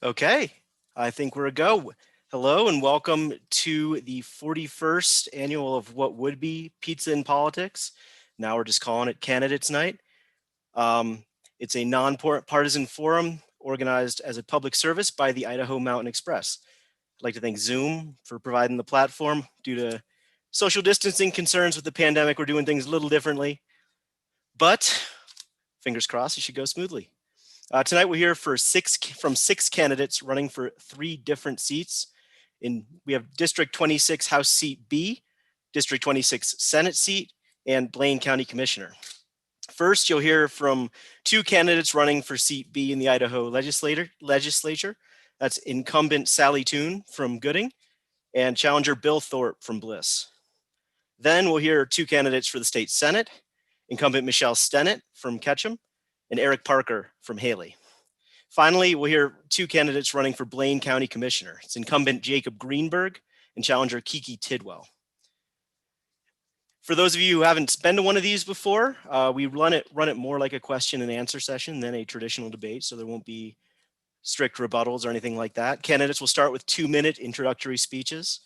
Okay, I think we're a go. Hello and welcome to the 41st annual of what would be Pizza in Politics. Now we're just calling it Candidates Night. It's a non-partisan forum organized as a public service by the Idaho Mountain Express. I'd like to thank Zoom for providing the platform. Due to social distancing concerns with the pandemic, we're doing things a little differently, but fingers crossed it should go smoothly. Tonight we'll hear from six candidates running for 3 different seats. We have District 26 House Seat B, District 26 Senate seat, and Blaine County Commissioner. First, you'll hear from 2 candidates running for Seat B in the Idaho Legislature. That's Incumbent Sally Toon from Gooding and Challenger Bill Thorpe from Bliss. Then we'll hear 2 candidates for the State Senate, Incumbent Michelle Stennett from Ketchum and Eric Parker from Haley. Finally, we'll hear 2 candidates running for Blaine County Commissioner. It's Incumbent Jacob Greenberg and Challenger Kiki Tidwell. For those of you who haven't been to one of these before, we run it more like a question and answer session than a traditional debate, so there won't be strict rebuttals or anything like that. Candidates will start with 2-minute introductory speeches.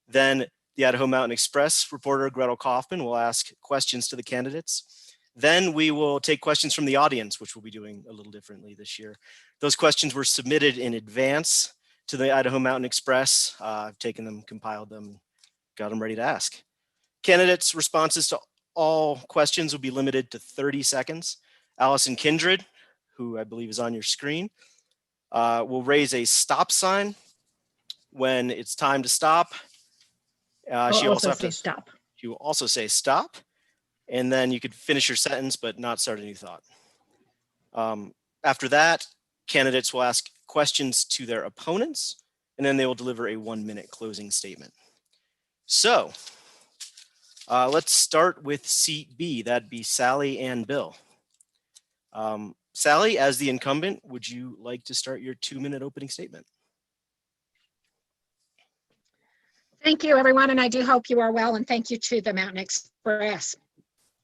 Then the Idaho Mountain Express reporter Gretel Kaufman will ask questions to the candidates. Then we will take questions from the audience, which we'll be doing a little differently this year. Those questions were submitted in advance to the Idaho Mountain Express. I've taken them, compiled them, got them ready to ask. Candidates' responses to all questions will be limited to 30 seconds. Allison Kindred, who I believe is on your screen, will raise a stop sign when it's time to stop. She will also say stop. And then you could finish your sentence, but not start a new thought. After that, candidates will ask questions to their opponents, and then they will deliver a 1-minute closing statement. So let's start with Seat B. That'd be Sally and Bill. Sally, as the incumbent, would you like to start your 2-minute opening statement? Thank you, everyone, and I do hope you are well, and thank you to the Mountain Express.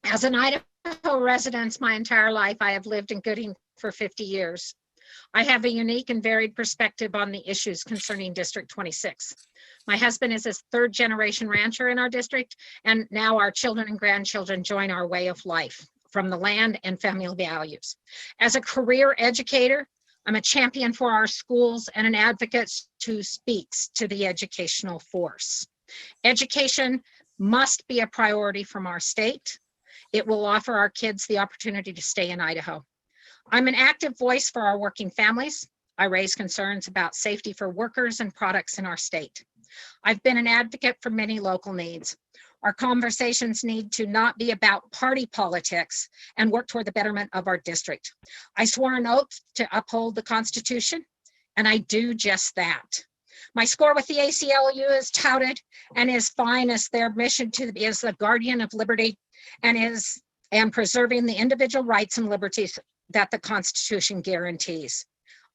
As an Idaho resident my entire life, I have lived in Gooding for 50 years. I have a unique and varied perspective on the issues concerning District 26. My husband is a 3rd-generation rancher in our district, and now our children and grandchildren join our way of life from the land and family values. As a career educator, I'm a champion for our schools and an advocate who speaks to the educational force. Education must be a priority from our state. It will offer our kids the opportunity to stay in Idaho. I'm an active voice for our working families. I raise concerns about safety for workers and products in our state. I've been an advocate for many local needs. Our conversations need to not be about party politics and work toward the betterment of our district. I swore an oath to uphold the Constitution, and I do just that. My score with the ACLU is touted and is fine as their mission is the guardian of liberty and preserving the individual rights and liberties that the Constitution guarantees.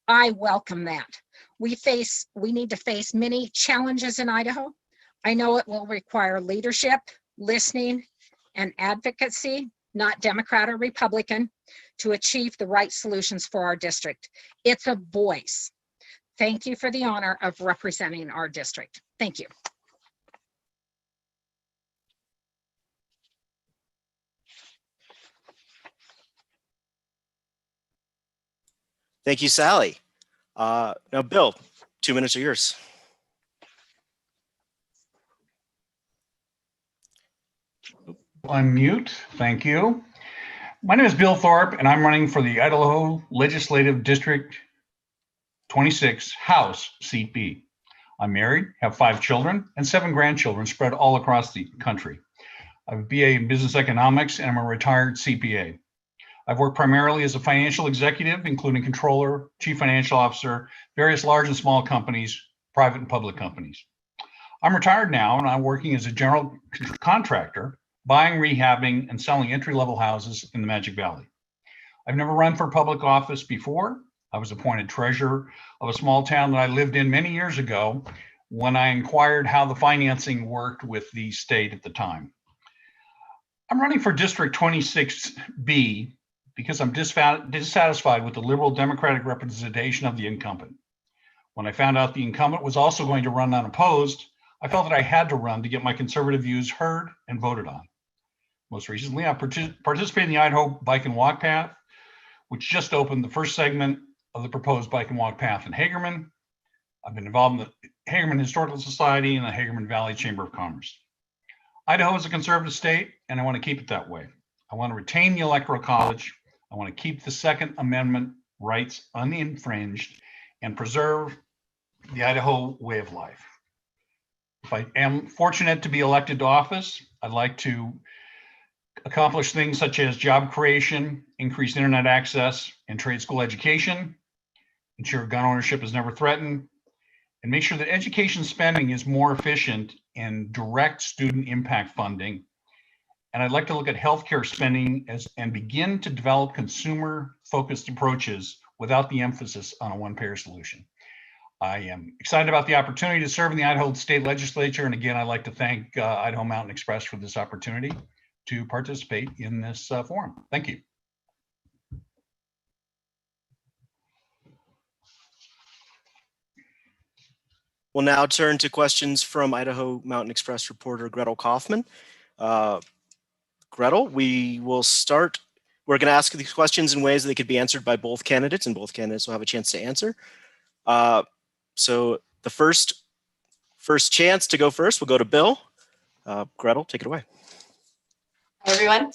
I welcome that. We need to face many challenges in Idaho. I know it will require leadership, listening, and advocacy, not Democrat or Republican, to achieve the right solutions for our district. It's a voice. Thank you for the honor of representing our district. Thank you. Thank you, Sally. Now, Bill, 2 minutes are yours. Unmute, thank you. My name is Bill Thorpe, and I'm running for the Idaho Legislative District 26 House Seat B. I'm married, have 5 children and 7 grandchildren spread all across the country. I have a BA in business economics, and I'm a retired CPA. I've worked primarily as a financial executive, including controller, chief financial officer, various large and small companies, private and public companies. I'm retired now, and I'm working as a general contractor, buying, rehabbing, and selling entry-level houses in the Magic Valley. I've never run for public office before. I was appointed treasurer of a small town that I lived in many years ago when I inquired how the financing worked with the state at the time. I'm running for District 26B because I'm dissatisfied with the liberal Democratic representation of the incumbent. When I found out the incumbent was also going to run unopposed, I felt that I had to run to get my conservative views heard and voted on. Most recently, I participated in the Idaho Bike and Walk Path, which just opened the first segment of the proposed bike and walk path in Hagerman. I've been involved in the Hagerman Historical Society and the Hagerman Valley Chamber of Commerce. Idaho is a conservative state, and I want to keep it that way. I want to retain the Electoral College. I want to keep the Second Amendment rights uninfringed and preserve the Idaho way of life. If I am fortunate to be elected to office, I'd like to accomplish things such as job creation, increased internet access and trade school education, ensure gun ownership is never threatened, and make sure that education spending is more efficient in direct student impact funding. And I'd like to look at healthcare spending and begin to develop consumer-focused approaches without the emphasis on a one-payer solution. I am excited about the opportunity to serve in the Idaho State Legislature. And again, I'd like to thank Idaho Mountain Express for this opportunity to participate in this forum. Thank you. We'll now turn to questions from Idaho Mountain Express reporter Gretel Kaufman. Gretel, we will start. We're going to ask these questions in ways that they could be answered by both candidates, and both candidates will have a chance to answer. So the first chance to go first will go to Bill. Gretel, take it away. Hi, everyone.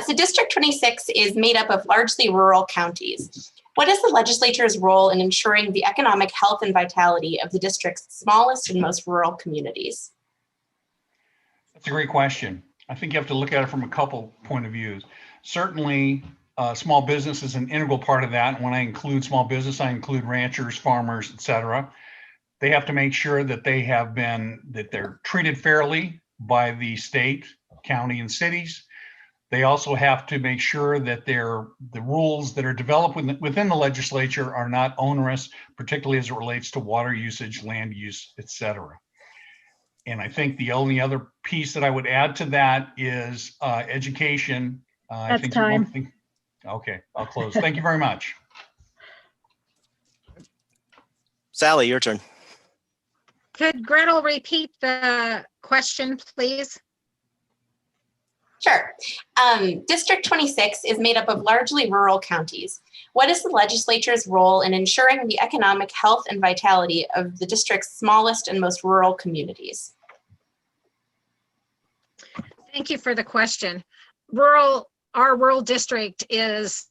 So District 26 is made up of largely rural counties. What is the legislature's role in ensuring the economic health and vitality of the district's smallest and most rural communities? That's a great question. I think you have to look at it from a couple point of views. Certainly, small business is an integral part of that. And when I include small business, I include ranchers, farmers, et cetera. They have to make sure that they're treated fairly by the state, county, and cities. They also have to make sure that the rules that are developed within the legislature are not onerous, particularly as it relates to water usage, land use, et cetera. And I think the only other piece that I would add to that is education. That's time. Okay, I'll close. Thank you very much. Sally, your turn. Could Gretel repeat the question, please? Sure. District 26 is made up of largely rural counties. What is the legislature's role in ensuring the economic health and vitality of the district's smallest and most rural communities? Thank you for the question. Our rural district is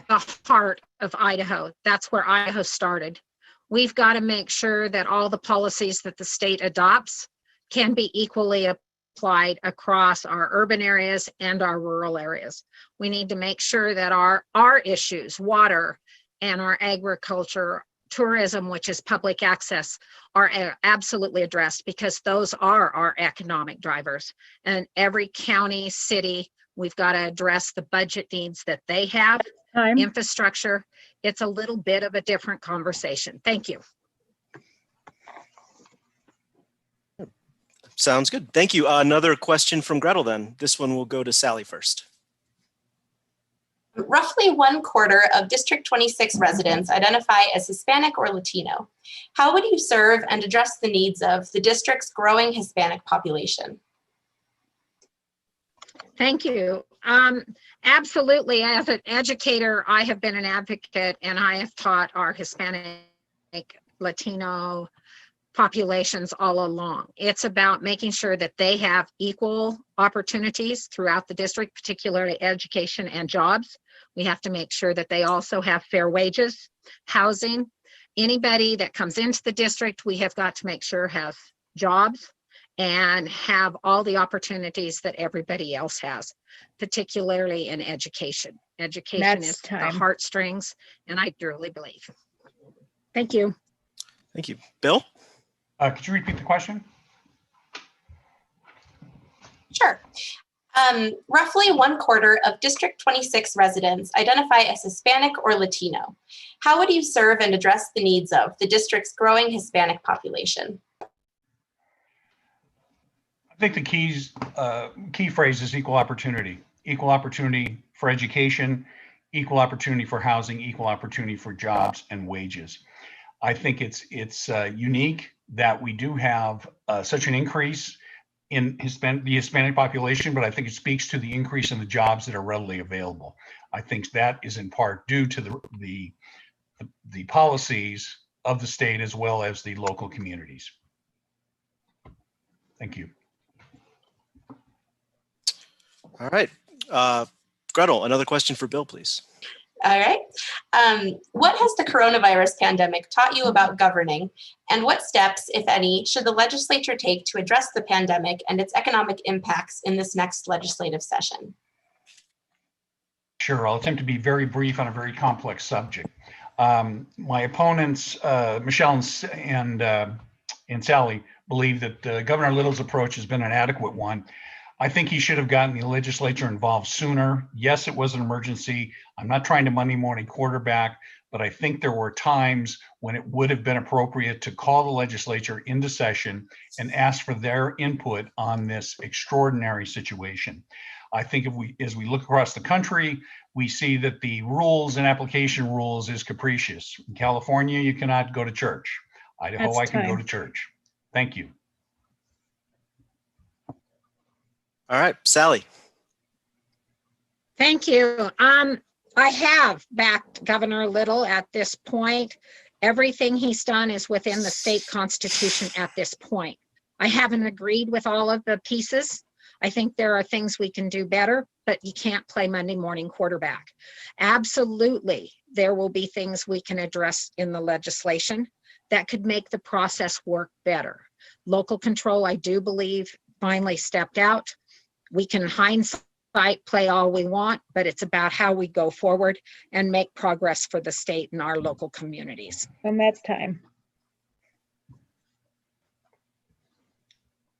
the heart of Idaho. That's where Idaho started. We've got to make sure that all the policies that the state adopts can be equally applied across our urban areas and our rural areas. We need to make sure that our issues, water and our agriculture, tourism, which is public access, are absolutely addressed, because those are our economic drivers. And every county, city, we've got to address the budget needs that they have. Time. Infrastructure. It's a little bit of a different conversation. Thank you. Sounds good. Thank you. Another question from Gretel then. This one will go to Sally first. Roughly 1/4 of District 26 residents identify as Hispanic or Latino. How would you serve and address the needs of the district's growing Hispanic population? Thank you. Absolutely. As an educator, I have been an advocate, and I have taught our Hispanic, Latino populations all along. It's about making sure that they have equal opportunities throughout the district, particularly education and jobs. We have to make sure that they also have fair wages, housing. Anybody that comes into the district, we have got to make sure has jobs and have all the opportunities that everybody else has, particularly in education. Education is the heartstrings, and I truly believe. Thank you. Thank you. Bill? Could you repeat the question? Sure. Roughly 1/4 of District 26 residents identify as Hispanic or Latino. How would you serve and address the needs of the district's growing Hispanic population? I think the key phrase is equal opportunity. Equal opportunity for education, equal opportunity for housing, equal opportunity for jobs and wages. I think it's unique that we do have such an increase in the Hispanic population, but I think it speaks to the increase in the jobs that are readily available. I think that is in part due to the policies of the state as well as the local communities. Thank you. All right. Gretel, another question for Bill, please. All right. What has the coronavirus pandemic taught you about governing, and what steps, if any, should the legislature take to address the pandemic and its economic impacts in this next legislative session? Sure, I'll attempt to be very brief on a very complex subject. My opponents, Michelle and Sally, believe that Governor Little's approach has been an adequate one. I think he should have gotten the legislature involved sooner. Yes, it was an emergency. I'm not trying to Monday morning quarterback, but I think there were times when it would have been appropriate to call the legislature into session and ask for their input on this extraordinary situation. I think as we look across the country, we see that the rules and application rules is capricious. In California, you cannot go to church. Idaho, I can go to church. Thank you. All right, Sally. Thank you. I have backed Governor Little at this point. Everything he's done is within the state constitution at this point. I haven't agreed with all of the pieces. I think there are things we can do better, but you can't play Monday morning quarterback. Absolutely, there will be things we can address in the legislation that could make the process work better. Local control, I do believe, finally stepped out. We can hindsight play all we want, but it's about how we go forward and make progress for the state and our local communities. And that's time.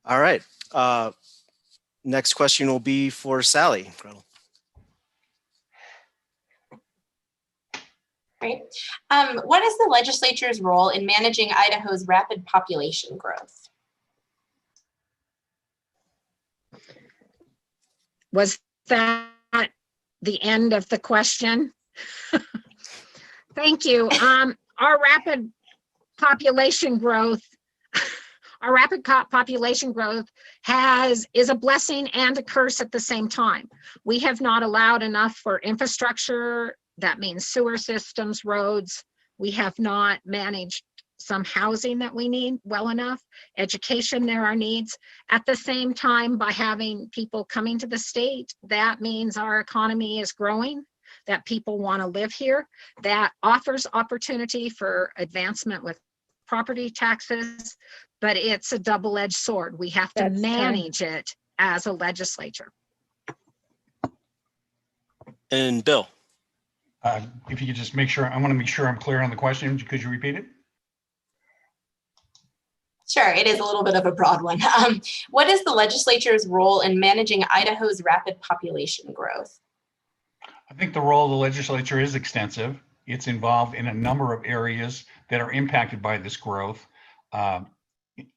All right. Next question will be for Sally. Gretel. Right. What is the legislature's role in managing Idaho's rapid population growth? Was that the end of the question? Thank you. Our rapid population growth is a blessing and a curse at the same time. We have not allowed enough for infrastructure. That means sewer systems, roads. We have not managed some housing that we need well enough. Education, there are needs. At the same time, by having people coming to the state, that means our economy is growing, that people want to live here. That offers opportunity for advancement with property taxes, but it's a double-edged sword. We have to manage it as a legislature. And Bill. If you could just make sure, I want to make sure I'm clear on the question. Could you repeat it? Sure, it is a little bit of a broad one. What is the legislature's role in managing Idaho's rapid population growth? I think the role of the legislature is extensive. It's involved in a number of areas that are impacted by this growth.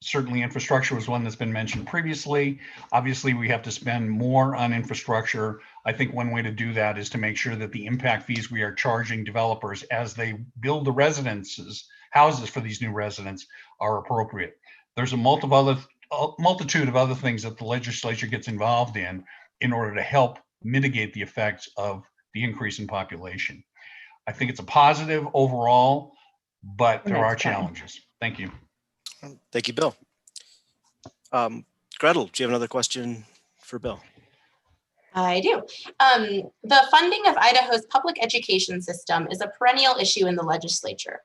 Certainly infrastructure was one that's been mentioned previously. Obviously, we have to spend more on infrastructure. I think one way to do that is to make sure that the impact fees we are charging developers as they build the houses for these new residents are appropriate. There's a multitude of other things that the legislature gets involved in order to help mitigate the effects of the increase in population. I think it's a positive overall, but there are challenges. Thank you. Thank you, Bill. Gretel, do you have another question for Bill? I do. The funding of Idaho's public education system is a perennial issue in the legislature.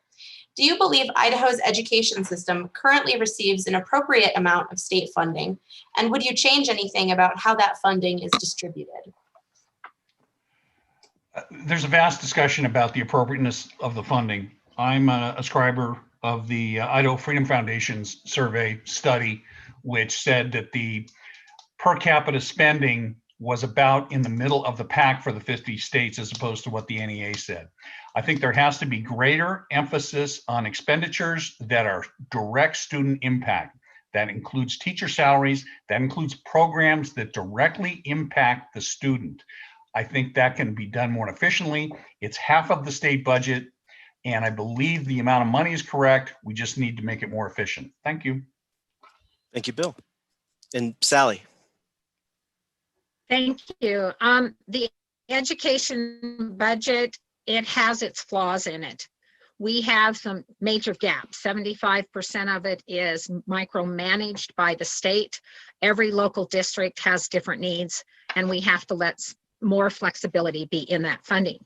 Do you believe Idaho's education system currently receives an appropriate amount of state funding? And would you change anything about how that funding is distributed? There's a vast discussion about the appropriateness of the funding. I'm a scriber of the Idaho Freedom Foundation's survey study, which said that the per capita spending was about in the middle of the pack for the 50 states as opposed to what the NEA said. I think there has to be greater emphasis on expenditures that are direct student impact. That includes teacher salaries, that includes programs that directly impact the student. I think that can be done more efficiently. It's half of the state budget. And I believe the amount of money is correct. We just need to make it more efficient. Thank you. Thank you, Bill. And Sally. Thank you. The education budget, it has its flaws in it. We have some major gaps. 75% of it is micromanaged by the state. Every local district has different needs, and we have to let more flexibility be in that funding.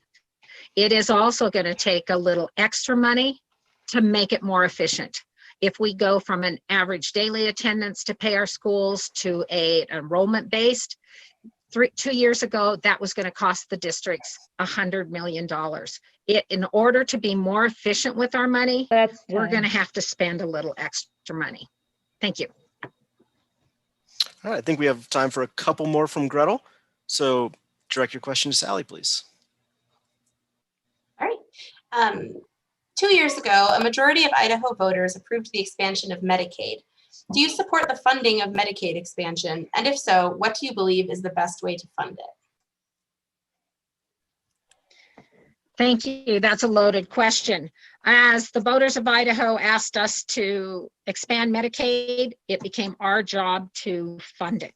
It is also going to take a little extra money to make it more efficient. If we go from an average daily attendance to pay our schools to an enrollment based, 2 years ago, that was going to cost the districts $100 million. In order to be more efficient with our money, we're going to have to spend a little extra money. Thank you. All right, I think we have time for a couple more from Gretel. So direct your question to Sally, please. All right. 2 years ago, a majority of Idaho voters approved the expansion of Medicaid. Do you support the funding of Medicaid expansion? And if so, what do you believe is the best way to fund it? Thank you. That's a loaded question. As the voters of Idaho asked us to expand Medicaid, it became our job to fund it.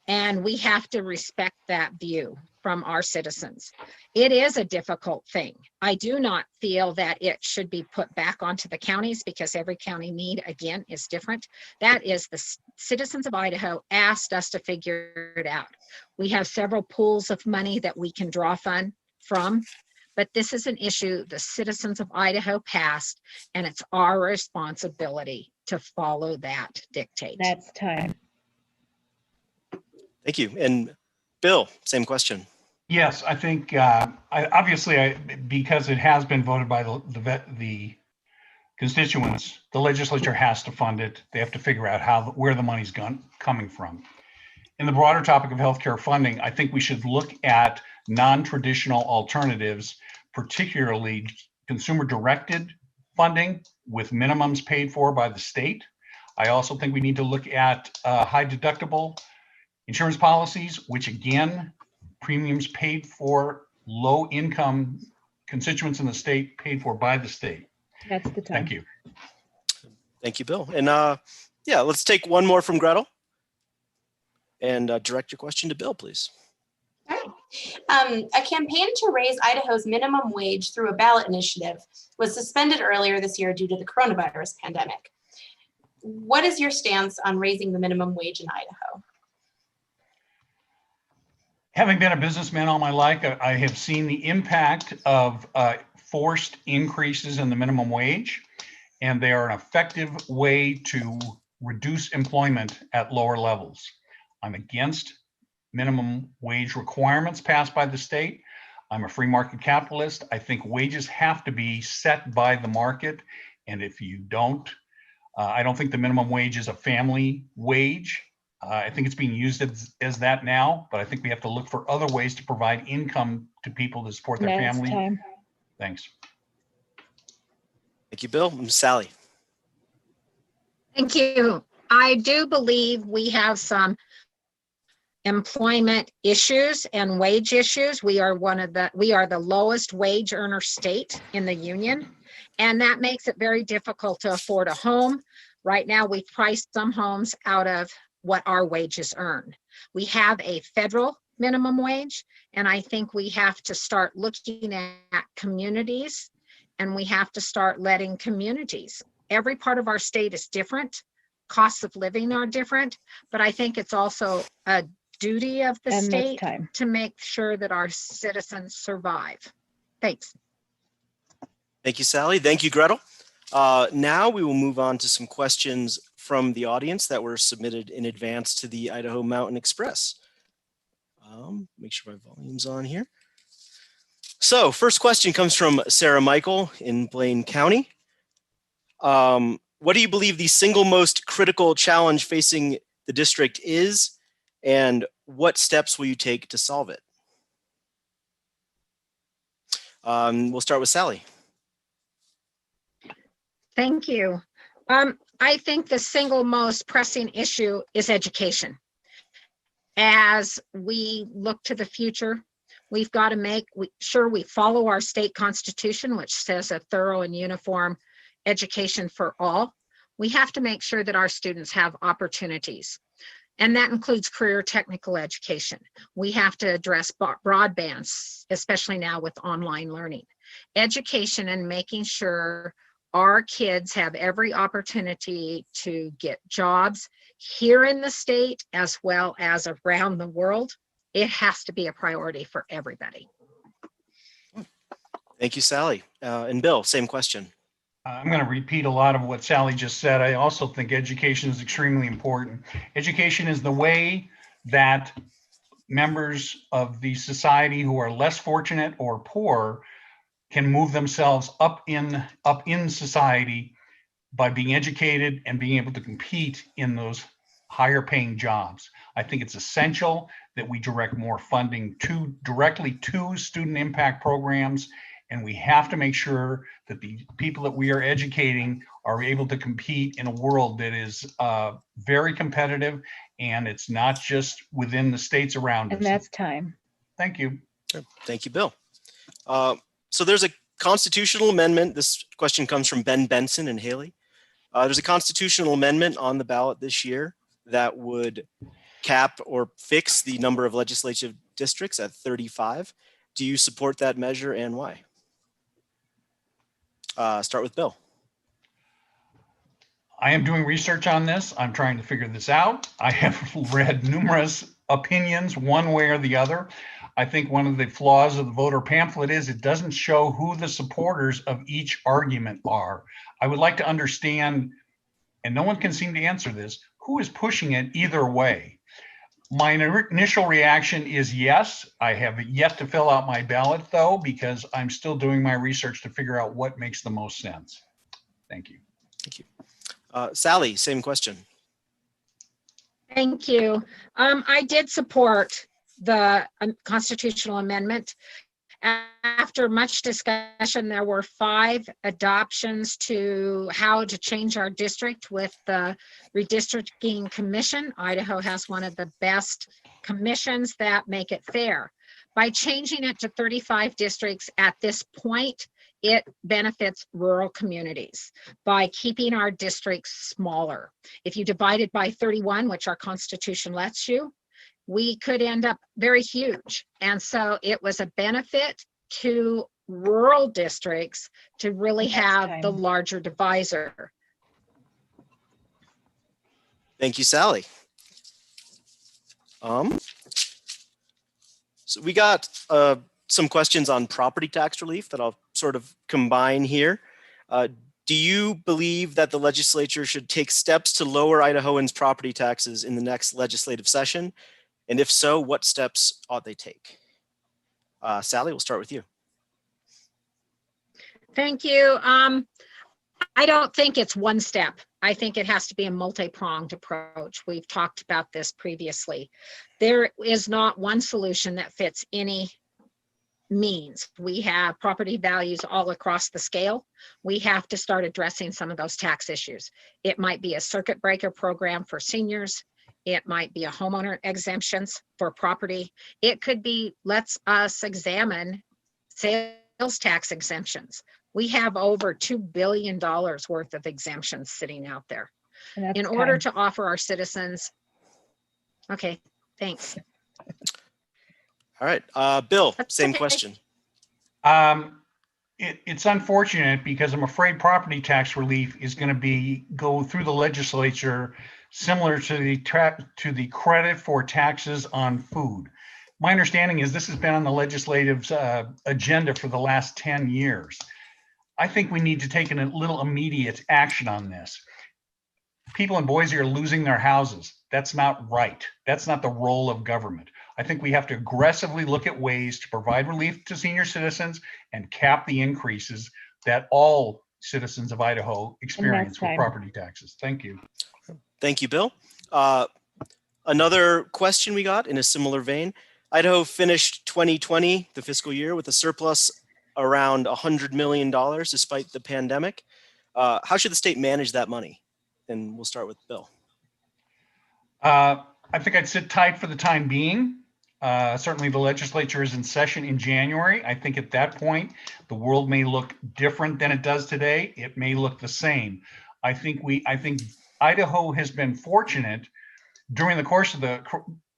And we have to respect that view from our citizens. It is a difficult thing. I do not feel that it should be put back onto the counties because every county need, again, is different. That is the citizens of Idaho asked us to figure it out. We have several pools of money that we can draw from, but this is an issue the citizens of Idaho passed, and it's our responsibility to follow that dictate. That's time. Thank you. And Bill, same question. Yes, I think because it has been voted by the constituents, the legislature has to fund it. They have to figure out where the money's coming from. In the broader topic of healthcare funding, I think we should look at non-traditional alternatives, particularly consumer-directed funding with minimums paid for by the state. I also think we need to look at high deductible insurance policies, which again, premiums paid for low income constituents in the state paid for by the state. That's the time. Thank you. Thank you, Bill. And yeah, let's take one more from Gretel and direct your question to Bill, please. All right. A campaign to raise Idaho's minimum wage through a ballot initiative was suspended earlier this year due to the coronavirus pandemic. What is your stance on raising the minimum wage in Idaho? Having been a businessman all my life, I have seen the impact of forced increases in the minimum wage, and they are an effective way to reduce employment at lower levels. I'm against minimum wage requirements passed by the state. I'm a free market capitalist. I think wages have to be set by the market, and if you don't, I don't think the minimum wage is a family wage. I think it's being used as that now, but I think we have to look for other ways to provide income to people to support their Next family. time. Thanks. Thank you, Bill. And Sally. Thank you. I do believe we have some employment issues and wage issues. We are the lowest wage earner state in the union, and that makes it very difficult to afford a home. Right now, we've priced some homes out of what our wages earn. We have a federal minimum wage, and I think we have to start looking at communities, and we have to start letting communities. Every part of our state is different. Costs of living are different, but I think it's also a duty of the state to make sure that our citizens survive. Thanks. Thank you, Sally. Thank you, Gretel. Now we will move on to some questions from the audience that were submitted in advance to the Idaho Mountain Express. Make sure my volume's on here. So first question comes from Sarah Michael in Blaine County. What do you believe the single most critical challenge facing the district is, and what steps will you take to solve it? We'll start with Sally. Thank you. I think the single most pressing issue is education. As we look to the future, We've got to make sure we follow our state constitution, which says a thorough and uniform education for all. We have to make sure that our students have opportunities. And that includes career technical education. We have to address broadband, especially now with online learning. Education and making sure our kids have every opportunity to get jobs here in the state as well as around the world. It has to be a priority for everybody. Thank you, Sally. And Bill, same question. I'm going to repeat a lot of what Sally just said. I also think education is extremely important. Education is the way that members of the society who are less fortunate or poor can move themselves up in society by being educated and being able to compete in those higher paying jobs. I think it's essential that we direct more funding directly to student impact programs. And we have to make sure that the people that we are educating are able to compete in a world that is very competitive, and it's not just within the states around us. And that's time. Thank you. Thank you, Bill. So there's a constitutional amendment. This question comes from Ben Benson and Haley. There's a constitutional amendment on the ballot this year that would cap or fix the number of legislative districts at 35. Do you support that measure and why? Start with Bill. I am doing research on this. I'm trying to figure this out. I have read numerous opinions one way or the other. I think one of the flaws of the voter pamphlet is it doesn't show who the supporters of each argument are. I would like to understand, and no one can seem to answer this, who is pushing it either way. My initial reaction is yes. I have yet to fill out my ballot though, because I'm still doing my research to figure out what makes the most sense. Thank you. Thank you. Sally, same question. Thank you. I did support the constitutional amendment. After much discussion, there were 5 adoptions to how to change our district with the redistricting commission. Idaho has one of the best commissions that make it fair. By changing it to 35 districts at this point, it benefits rural communities by keeping our districts smaller. If you divide it by 31, which our constitution lets you, we could end up very huge. And so it was a benefit to rural districts to really have the larger divisor. Thank you, Sally. So we got some questions on property tax relief that I'll sort of combine here. Do you believe that the legislature should take steps to lower Idahoans' property taxes in the next legislative session? And if so, what steps ought they take? Sally, we'll start with you. Thank you. I don't think it's one step. I think it has to be a multi-pronged approach. We've talked about this previously. There is not one solution that fits any means. We have property values all across the scale. We have to start addressing some of those tax issues. It might be a circuit breaker program for seniors. It might be a homeowner exemptions for property. It could be, let's us examine sales tax exemptions. We have over $2 billion worth of exemptions sitting out there in order to offer our citizens. Okay, thanks. All right, Bill, same question. It's unfortunate because I'm afraid property tax relief is going to go through the legislature similar to the credit for taxes on food. My understanding is this has been on the legislative agenda for the last 10 years. I think we need to take a little immediate action on this. People in Boise are losing their houses. That's not right. That's not the role of government. I think we have to aggressively look at ways to provide relief to senior citizens and cap the increases that all citizens of Idaho experience with property taxes. Thank you. Thank you, Bill. Another question we got in a similar vein. Idaho finished 2020, the fiscal year, with a surplus around $100 million despite the pandemic. How should the state manage that money? And we'll start with Bill. I think I'd sit tight for the time being. Certainly the legislature is in session in January. I think at that point, the world may look different than it does today. It may look the same. I think Idaho has been fortunate during the course of the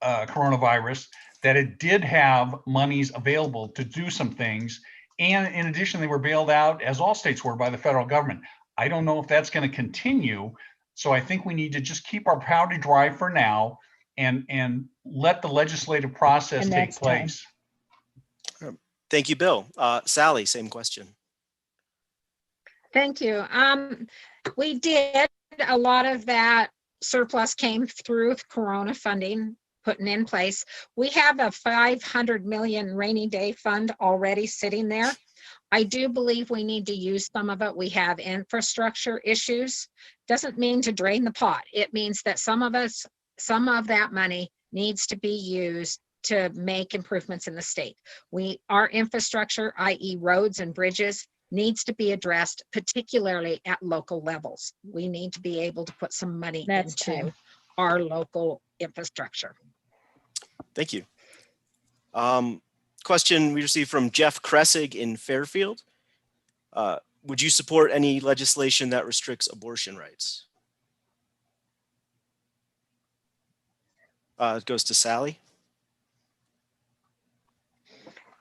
coronavirus that it did have monies available to do some things. And in addition, they were bailed out, as all states were, by the federal government. I don't know if that's going to continue. So I think we need to just keep our powder dry for now and let the legislative process take place. Thank you, Bill. Sally, same question. Thank you. We did a lot of that surplus came through Corona funding putting in place. We have a 500 million rainy day fund already sitting there. I do believe we need to use some of it. We have infrastructure issues. Doesn't mean to drain the pot. It means that some of that money needs to be used to make improvements in the state. Our infrastructure, i.e. roads and bridges, needs to be addressed, particularly at local levels. We need to be able to put some money into our local infrastructure. Thank you. Question we received from Jeff Kressig in Fairfield. Would you support any legislation that restricts abortion rights? It goes to Sally.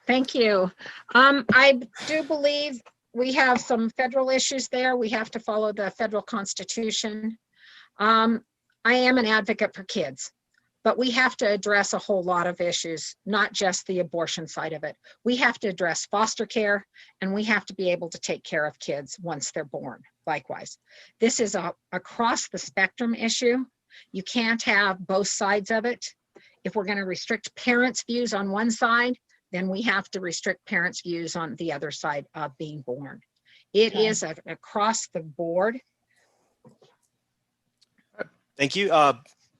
Thank you. I do believe we have some federal issues there. We have to follow the federal constitution. I am an advocate for kids, but we have to address a whole lot of issues, not just the abortion side of it. We have to address foster care, and we have to be able to take care of kids once they're born. Likewise, this is a across the spectrum issue. You can't have both sides of it. If we're going to restrict parents' views on one side, then we have to restrict parents' views on the other side of being born. It is across the board. Thank you.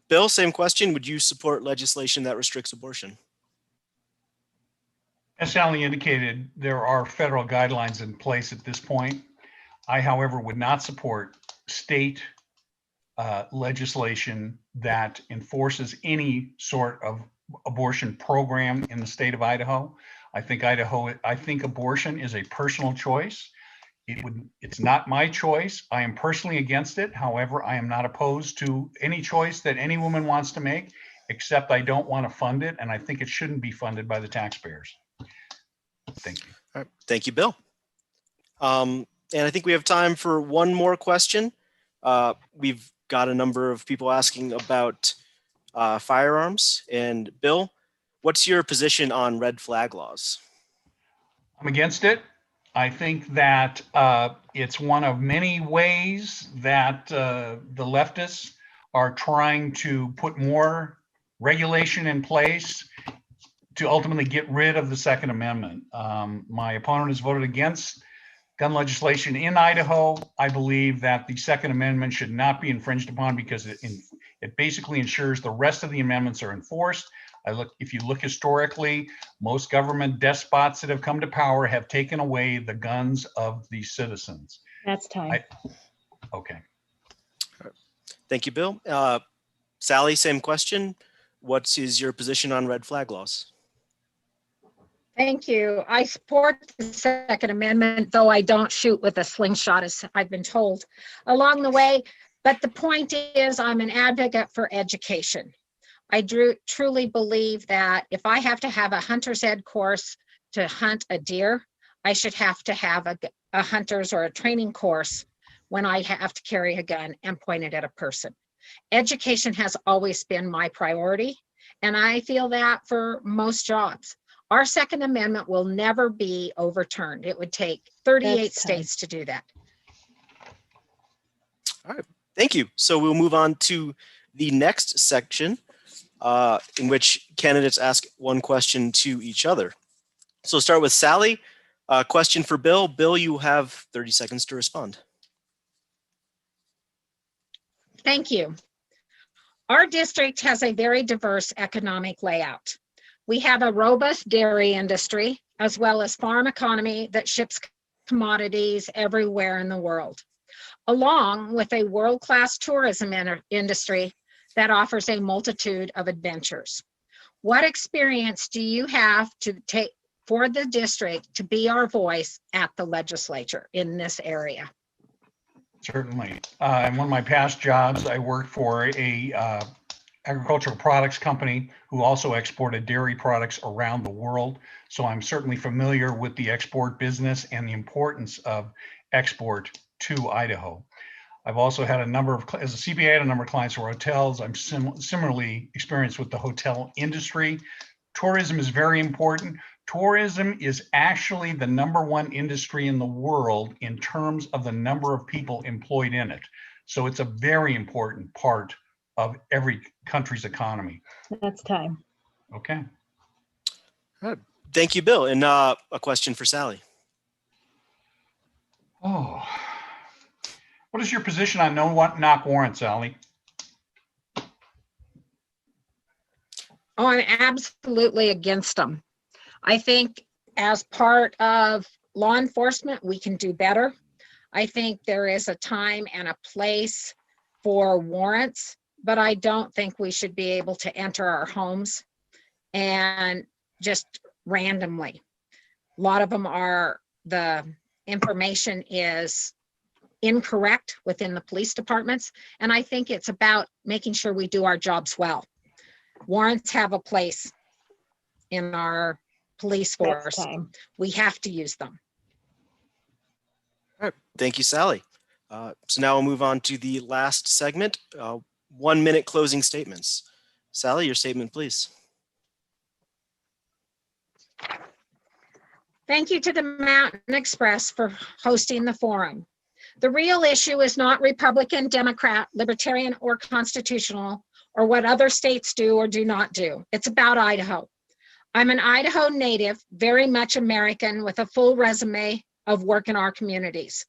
Bill, same question. Would you support legislation that restricts abortion? As Sally indicated, there are federal guidelines in place at this point. I, however, would not support state legislation that enforces any sort of abortion program in the state of Idaho. I think abortion is a personal choice. It's not my choice. I am personally against it. However, I am not opposed to any choice that any woman wants to make, except I don't want to fund it, and I think it shouldn't be funded by the taxpayers. Thank you. All right. Thank you, Bill. And I think we have time for one more question. We've got a number of people asking about firearms. And Bill, what's your position on red flag laws? I'm against it. I think that it's one of many ways that the leftists are trying to put more regulation in place to ultimately get rid of the Second Amendment. My opponent has voted against gun legislation in Idaho. I believe that the Second Amendment should not be infringed upon because it basically ensures the rest of the amendments are enforced. If you look historically, most government despots that have come to power have taken away the guns of the citizens. That's time. Okay. Thank you, Bill. Sally, same question. What is your position on red flag laws? Thank you. I support the Second Amendment, though I don't shoot with a slingshot, as I've been told along the way. But the point is, I'm an advocate for education. I truly believe that if I have to have a hunter's ed course to hunt a deer, I should have to have a hunter's or a training course when I have to carry a gun and point it at a person. Education has always been my priority, and I feel that for most jobs. Our Second Amendment will never be overturned. It would take 38 states to do that. All right, thank you. So we'll move on to the next section in which candidates ask one question to each other. So we'll start with Sally. Question for Bill. Bill, you have 30 seconds to respond. Thank you. Our district has a very diverse economic layout. We have a robust dairy industry, as well as farm economy that ships commodities everywhere in the world, along with a world-class tourism industry that offers a multitude of adventures. What experience do you have to take for the district to be our voice at the legislature in this area? Certainly. In one of my past jobs, I worked for a agricultural products company who also exported dairy products around the world. So I'm certainly familiar with the export business and the importance of export to Idaho. I've also had a number of, as a CPA, I had a number of clients who are hotels. I'm similarly experienced with the hotel industry. Tourism is very important. Tourism is actually the #1 industry in the world in terms of the number of people employed in it. So it's a very important part of every country's economy. That's time. Okay. Thank you, Bill. And a question for Sally. Oh, what is your position on no-knock warrants, Sally? Oh, I'm absolutely against them. I think as part of law enforcement, we can do better. I think there is a time and a place for warrants, but I don't think we should be able to enter our homes and just randomly. A lot of them are, the information is incorrect within the police departments. And I think it's about making sure we do our jobs well. Warrants have a place in our police That's force. time. We have to use them. All right. Thank you, Sally. So now we'll move on to the last segment, 1 minute closing statements. Sally, your statement, please. Thank you to the Mountain Express for hosting the forum. The real issue is not Republican, Democrat, Libertarian, or constitutional, or what other states do or do not do. It's about Idaho. I'm an Idaho native, very much American, with a full resume of work in our communities.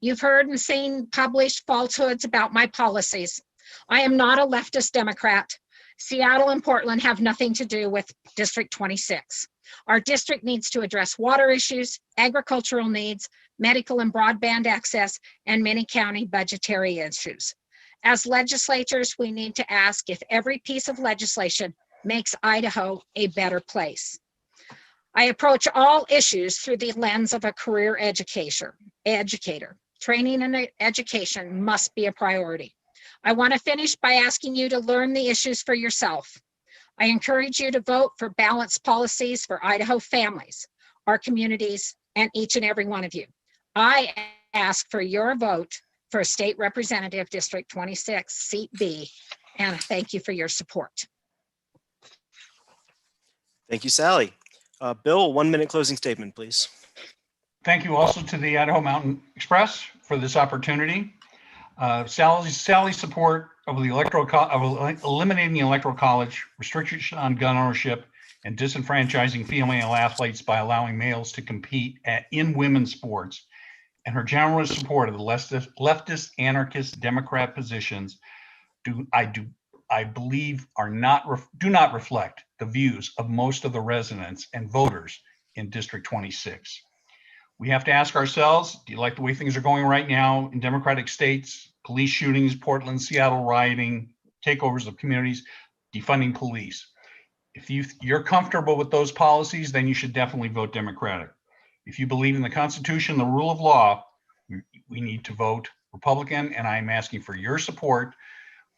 You've heard and seen published falsehoods about my policies. I am not a leftist Democrat. Seattle and Portland have nothing to do with District 26. Our district needs to address water issues, agricultural needs, medical and broadband access, and many county budgetary issues. As legislators, we need to ask if every piece of legislation makes Idaho a better place. I approach all issues through the lens of a career educator. Training and education must be a priority. I want to finish by asking you to learn the issues for yourself. I encourage you to vote for balanced policies for Idaho families, our communities, and each and every one of you. I ask for your vote for State Representative District 26, Seat B, and thank you for your support. Thank you, Sally. Bill, 1 minute closing statement, please. Thank you also to the Idaho Mountain Express for this opportunity. Sally's support of the eliminating the electoral college, restrictions on gun ownership, and disenfranchising female athletes by allowing males to compete in women's sports, and her generous support of the leftist, anarchist, Democrat positions I believe do not reflect the views of most of the residents and voters in District 26. We have to ask ourselves, do you like the way things are going right now in Democratic states? Police shootings, Portland, Seattle rioting, takeovers of communities, defunding police. If you're comfortable with those policies, then you should definitely vote Democratic. If you believe in the Constitution, the rule of law, we need to vote Republican, and I'm asking for your support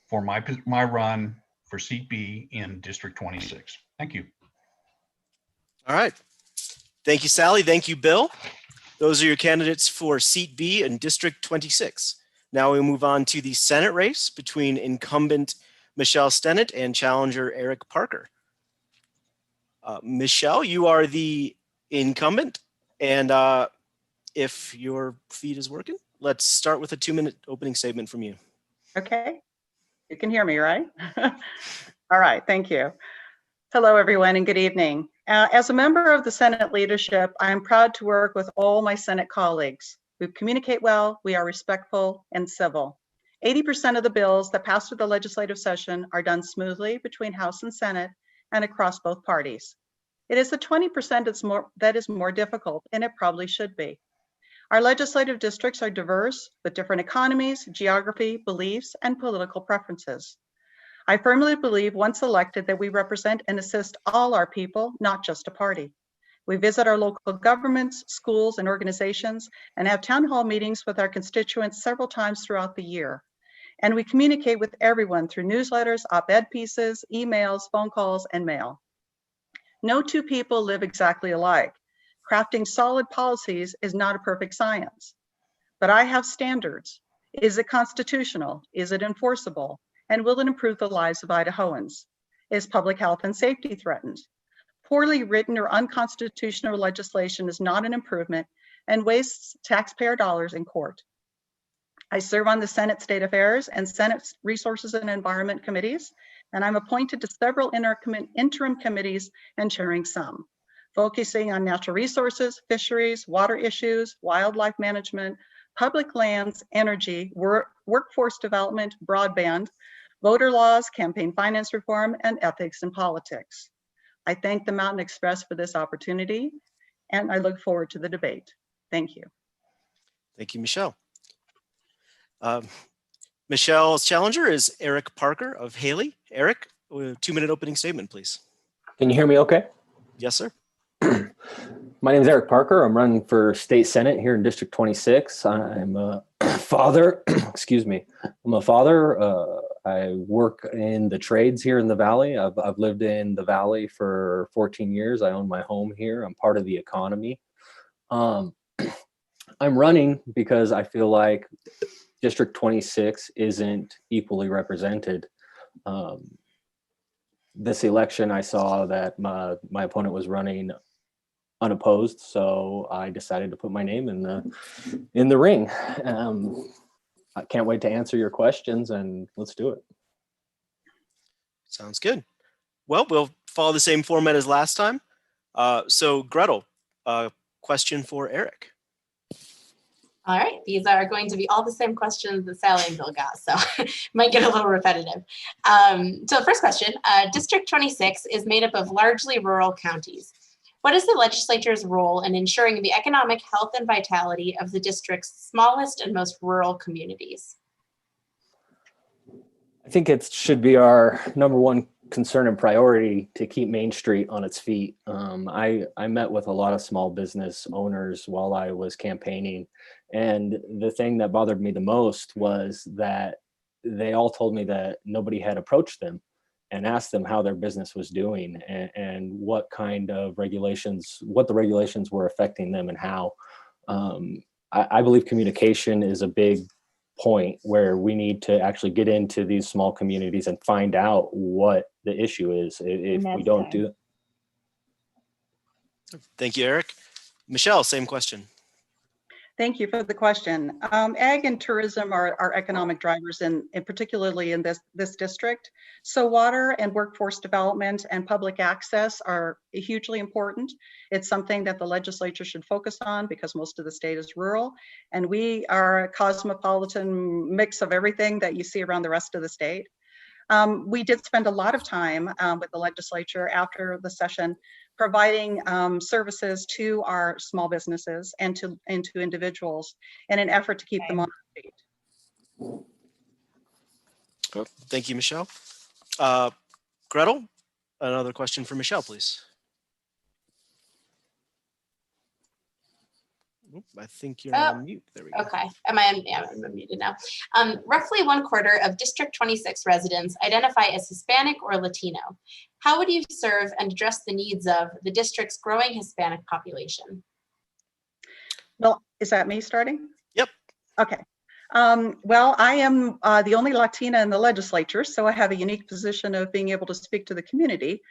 for my run for Seat B in District 26. Thank you. All right. Thank you, Sally. Thank you, Bill. Those are your candidates for Seat B in District 26. Now we move on to the Senate race between incumbent Michelle Stennett and challenger Eric Parker. Michelle, you are the incumbent, and if your feed is working, let's start with a 2-minute opening statement from you. Okay, you can hear me, right? All right, thank you. Hello, everyone, and good evening. As a member of the Senate leadership, I am proud to work with all my Senate colleagues. We communicate well, we are respectful and civil. 80% of the bills that pass through the legislative session are done smoothly between House and Senate and across both parties. It is the 20% that is more difficult, and it probably should be. Our legislative districts are diverse with different economies, geography, beliefs, and political preferences. I firmly believe once elected that we represent and assist all our people, not just a party. We visit our local governments, schools, and organizations and have town hall meetings with our constituents several times throughout the year. And we communicate with everyone through newsletters, op-ed pieces, emails, phone calls, and mail. No two people live exactly alike. Crafting solid policies is not a perfect science, but I have standards. Is it constitutional? Is it enforceable? And will it improve the lives of Idahoans? Is public health and safety threatened? Poorly written or unconstitutional legislation is not an improvement and wastes taxpayer dollars in court. I serve on the Senate State Affairs and Senate Resources and Environment Committees, and I'm appointed to several interim committees and chairing some, focusing on natural resources, fisheries, water issues, wildlife management, public lands, energy, workforce development, broadband, voter laws, campaign finance reform, and ethics in politics. I thank the Mountain Express for this opportunity, and I look forward to the debate. Thank you. Thank you, Michelle. Michelle's challenger is Eric Parker of Haley. Eric, a 2-minute opening statement, please. Can you hear me okay? Yes, sir. My name is Eric Parker. I'm running for state senate here in District 26. I'm a father, excuse me. I'm a father. I work in the trades here in the Valley. I've lived in the Valley for 14 years. I own my home here. I'm part of the economy. I'm running because I feel like District 26 isn't equally represented. This election, I saw that my opponent was running unopposed, so I decided to put my name in the ring. I can't wait to answer your questions, and let's do it. Sounds good. Well, we'll follow the same format as last time. So Gretel, question for Eric. All right, these are going to be all the same questions that Sally and Bill got, so might get a little repetitive. So the first question, District 26 is made up of largely rural counties. What is the legislature's role in ensuring the economic health and vitality of the district's smallest and most rural communities? I think it should be our number one concern and priority to keep Main Street on its feet. I met with a lot of small business owners while I was campaigning, and the thing that bothered me the most was that they all told me that nobody had approached them and asked them how their business was doing and what kind of regulations, what the regulations were affecting them and how. I believe communication is a big point where we need to actually get into these small communities and find out what the issue is if we don't do it. Thank you, Eric. Michelle, same question. Thank you for the question. Ag and tourism are economic drivers, and particularly in this district. So water and workforce development and public access are hugely important. It's something that the legislature should focus on because most of the state is rural, and we are a cosmopolitan mix of everything that you see around the rest of the state. We did spend a lot of time with the legislature after the session providing services to our small businesses and to individuals in an effort to keep them on their feet. Oh, thank you, Michelle. Gretel, another question for Michelle, please. I think you're on mute. There we go. Okay, am I on? Yeah, I'm unmuted now. Roughly 1/4 of District 26 residents identify as Hispanic or Latino. How would you serve and address the needs of the district's growing Hispanic population? Well, is that me starting? Yep. Okay. Well, I am the only Latina in the legislature, so I have a unique position of being able to speak to the community.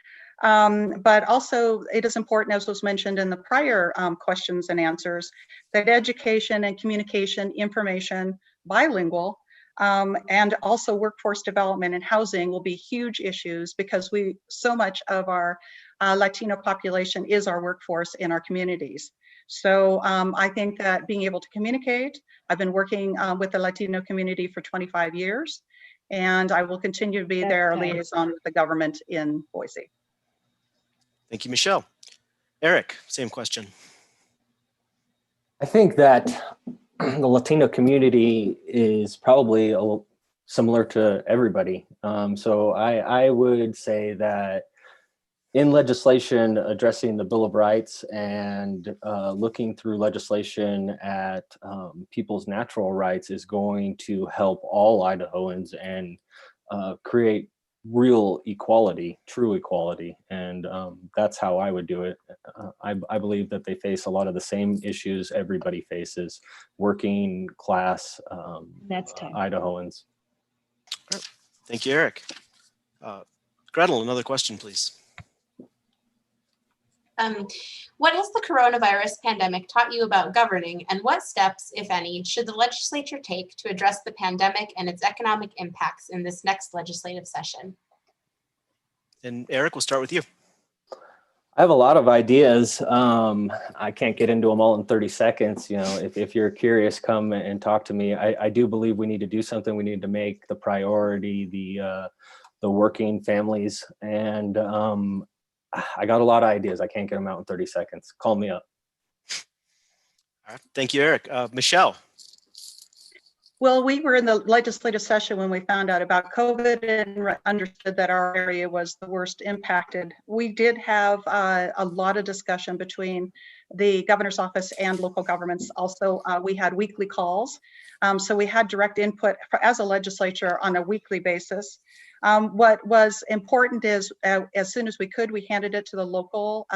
But also it is important, as was mentioned in the prior questions and answers, that education and communication, information, bilingual, and also workforce development and housing will be huge issues because so much of our Latino population is our workforce in our communities. So I think that being able to communicate, I've been working with the Latino community for 25 years, and I will continue to be their liaison with the government in Boise. Thank you, Michelle. Eric, same question. I think that the Latino community is probably similar to everybody. So I would say that in legislation addressing the Bill of Rights and looking through legislation at people's natural rights is going to help all Idahoans and create real equality, true equality. And that's how I would do it. I believe that they face a lot of the same issues everybody faces, working class Idahoans. Thank you, Eric. Gretel, another question, please. What has the coronavirus pandemic taught you about governing, and what steps, if any, should the legislature take to address the pandemic and its economic impacts in this next legislative session? And Eric, we'll start with you. I have a lot of ideas. I can't get into them all in 30 seconds. You know, if you're curious, come and talk to me. I do believe we need to do something. We need to make the priority the working families, and I got a lot of ideas. I can't get them out in 30 seconds. Call me up. All right. Thank you, Eric. Michelle. Well, we were in the legislative session when we found out about COVID and understood that our area was the worst impacted. We did have a lot of discussion between the governor's office and local governments. Also, we had weekly calls. So we had direct input as a legislature on a weekly basis. What was important is as soon as we could, we handed it to the local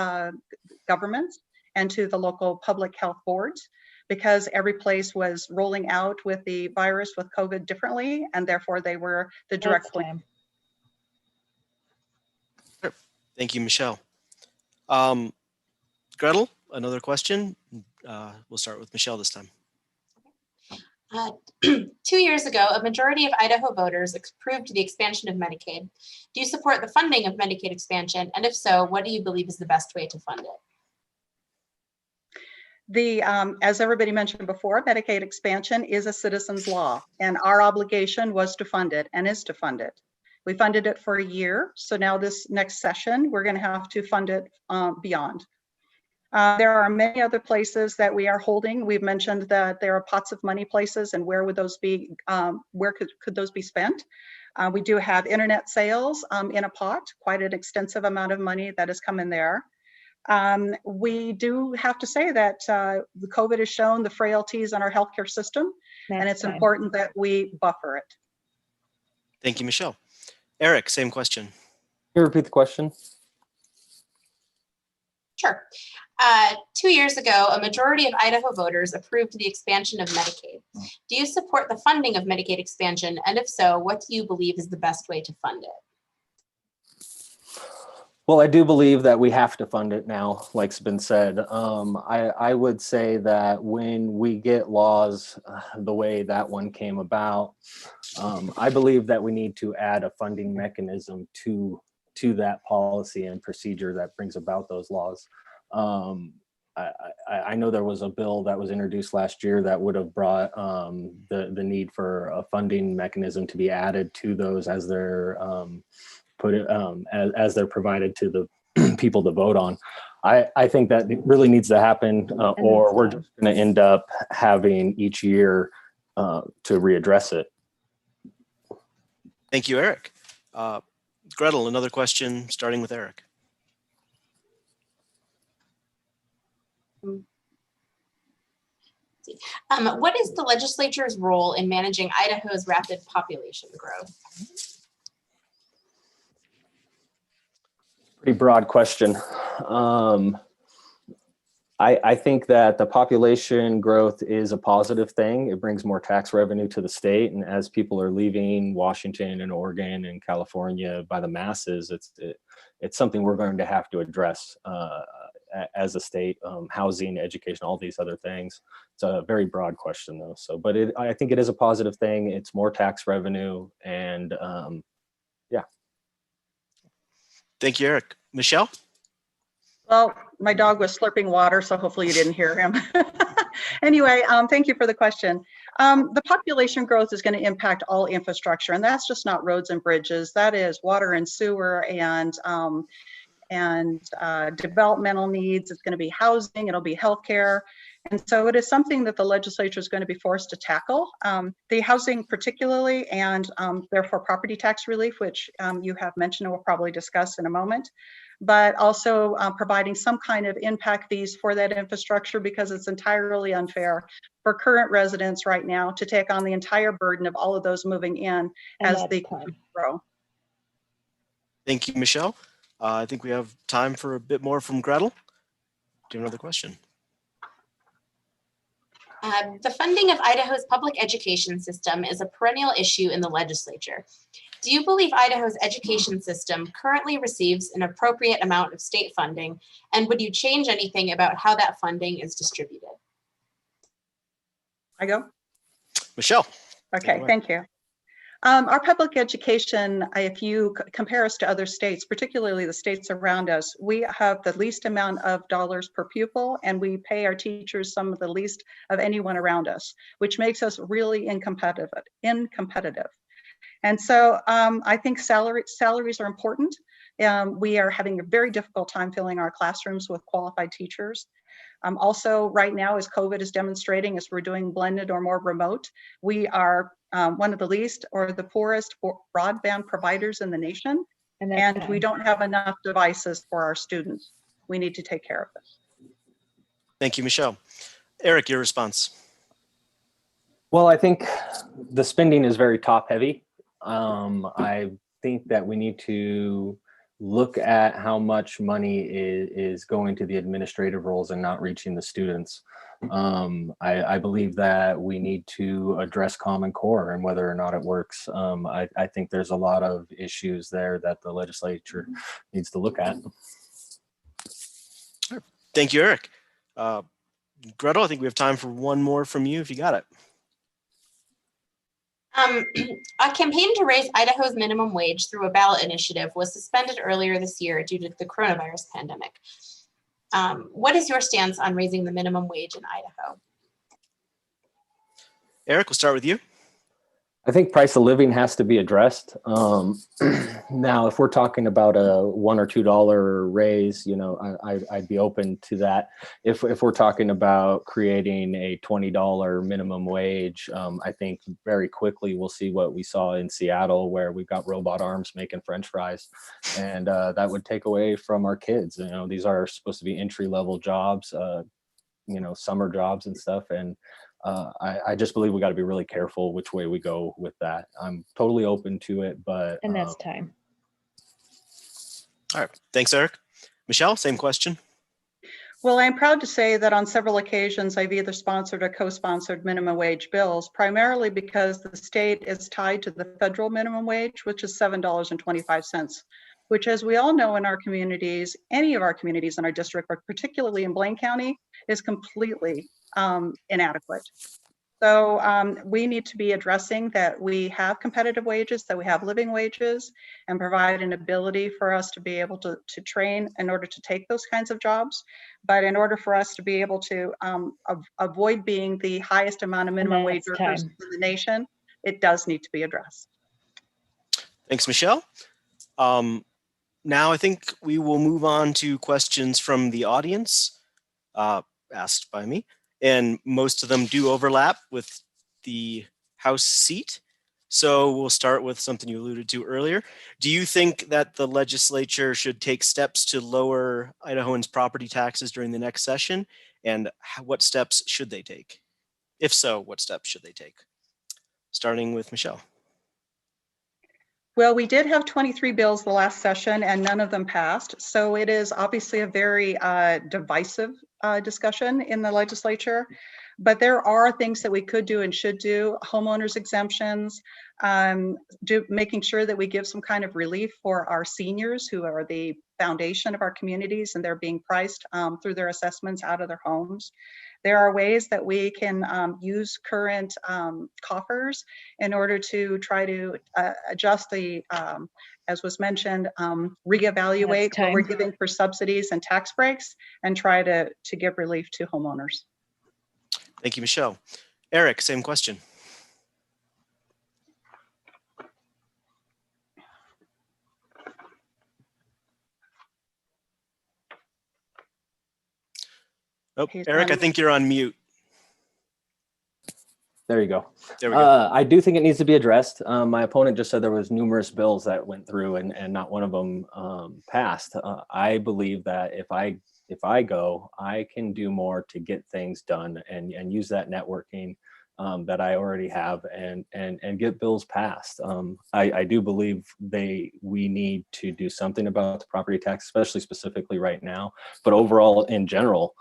governments and to the local public health boards, because every place was rolling out with the virus with COVID differently, and therefore they were the direct point. Sure. Thank you, Michelle. Gretel, another question. We'll start with Michelle this time. 2 years ago, a majority of Idaho voters approved the expansion of Medicaid. Do you support the funding of Medicaid expansion? And if so, what do you believe is the best way to fund it? As everybody mentioned before, Medicaid expansion is a citizen's law, and our obligation was to fund it and is to fund it. We funded it for a year, so now this next session, we're going to have to fund it beyond. There are many other places that we are holding. We've mentioned that there are pots of money places, and where would those be? Where could those be spent? We do have internet sales in a pot, quite an extensive amount of money that has come in there. We do have to say that the COVID has shown the frailties in our healthcare system, and it's important that we buffer it. Thank you, Michelle. Eric, same question. Can you repeat the question? Sure. 2 years ago, a majority of Idaho voters approved the expansion of Medicaid. Do you support the funding of Medicaid expansion? And if so, what do you believe is the best way to fund it? Well, I do believe that we have to fund it now, like's been said. I would say that when we get laws the way that one came about, I believe that we need to add a funding mechanism to that policy and procedure that brings about those laws. I know there was a bill that was introduced last year that would have brought the need for a funding mechanism to be added to those as they're as they're provided to the people to vote on. I think that it really needs to happen, or we're just going to end up having each year to readdress it. Thank you, Eric. Gretel, another question starting with Eric. What is the legislature's role in managing Idaho's rapid population growth? Pretty broad question. I think that the population growth is a positive thing. It brings more tax revenue to the state, and as people are leaving Washington and Oregon and California by the masses, it's something we're going to have to address as a state. Housing, education, all these other things. It's a very broad question though. So, but I think it is a positive thing. It's more tax revenue, and yeah. Thank you, Eric. Michelle? Well, my dog was slurping water, so hopefully you didn't hear him. Anyway, thank you for the question. The population growth is going to impact all infrastructure, and that's just not roads and bridges. That is water and sewer and and developmental needs. It's going to be housing. It'll be healthcare. And so it is something that the legislature is going to be forced to tackle. The housing particularly, and therefore property tax relief, which you have mentioned and we'll probably discuss in a moment, but also providing some kind of impact fees for that infrastructure, because it's entirely unfair for current residents right now to take on the entire burden of all of those moving in as they grow. Thank you, Michelle. I think we have time for a bit more from Gretel. Do you have another question? The funding of Idaho's public education system is a perennial issue in the legislature. Do you believe Idaho's education system currently receives an appropriate amount of state funding, and would you change anything about how that funding is distributed? I go? Michelle. Okay, thank you. Our public education, if you compare us to other states, particularly the states around us, we have the least amount of dollars per pupil, and we pay our teachers some of the least of anyone around us, which makes us really uncompetitive. And so I think salaries are important. We are having a very difficult time filling our classrooms with qualified teachers. Also, right now, as COVID is demonstrating, as we're doing blended or more remote, we are one of the least or the poorest broadband providers in the nation, and we don't have enough devices for our students. We need to take care of this. Thank you, Michelle. Eric, your response. Well, I think the spending is very top heavy. I think that we need to look at how much money is going to the administrative roles and not reaching the students. I believe that we need to address Common Core and whether or not it works. I think there's a lot of issues there that the legislature needs to look at. Thank you, Eric. Gretel, I think we have time for one more from you if you got it. A campaign to raise Idaho's minimum wage through a ballot initiative was suspended earlier this year due to the coronavirus pandemic. What is your stance on raising the minimum wage in Idaho? Eric, we'll start with you. I think price of living has to be addressed. Now, if we're talking about a $1 or $2 raise, you know, I'd be open to that. If we're talking about creating a $20 minimum wage, I think very quickly we'll see what we saw in Seattle, where we've got robot arms making French fries, and that would take away from our kids. You know, these are supposed to be entry-level jobs, you know, summer jobs and stuff, and I just believe we got to be really careful which way we go with that. I'm totally open to it, but and that's time. All right, thanks, Eric. Michelle, same question. Well, I'm proud to say that on several occasions I've either sponsored or co-sponsored minimum wage bills, primarily because the state is tied to the federal minimum wage, which is $7.25, which, as we all know in our communities, any of our communities in our district, but particularly in Blaine County, is completely inadequate. So we need to be addressing that we have competitive wages, that we have living wages, and provide an ability for us to be able to train in order to take those kinds of jobs. But in order for us to be able to avoid being the highest amount of minimum wage workers in the nation, it does need to be addressed. Thanks, Michelle. Now I think we will move on to questions from the audience asked by me. And most of them do overlap with the House seat. So we'll start with something you alluded to earlier. Do you think that the legislature should take steps to lower Idahoans' property taxes during the next session? And what steps should they take? If so, what steps should they take? Starting with Michelle. Well, we did have 23 bills the last session and none of them passed. So it is obviously a very divisive discussion in the legislature, but there are things that we could do and should do. Homeowners exemptions, making sure that we give some kind of relief for our seniors who are the foundation of our communities and they're being priced through their assessments out of their homes. There are ways that we can use current coffers in order to try to adjust the, as was mentioned, reevaluate what we're giving for subsidies and tax breaks and try to give relief to homeowners. Thank you, Michelle. Eric, same question. Oh, He's Eric, I on- think you're on mute. There you go. There we go. I do think it needs to be addressed. My opponent just said there was numerous bills that went through and not one of them passed. I believe that if I go, I can do more to get things done and use that networking that I already have and get bills passed. I do believe we need to do something about the property tax, especially specifically right now, but overall in general,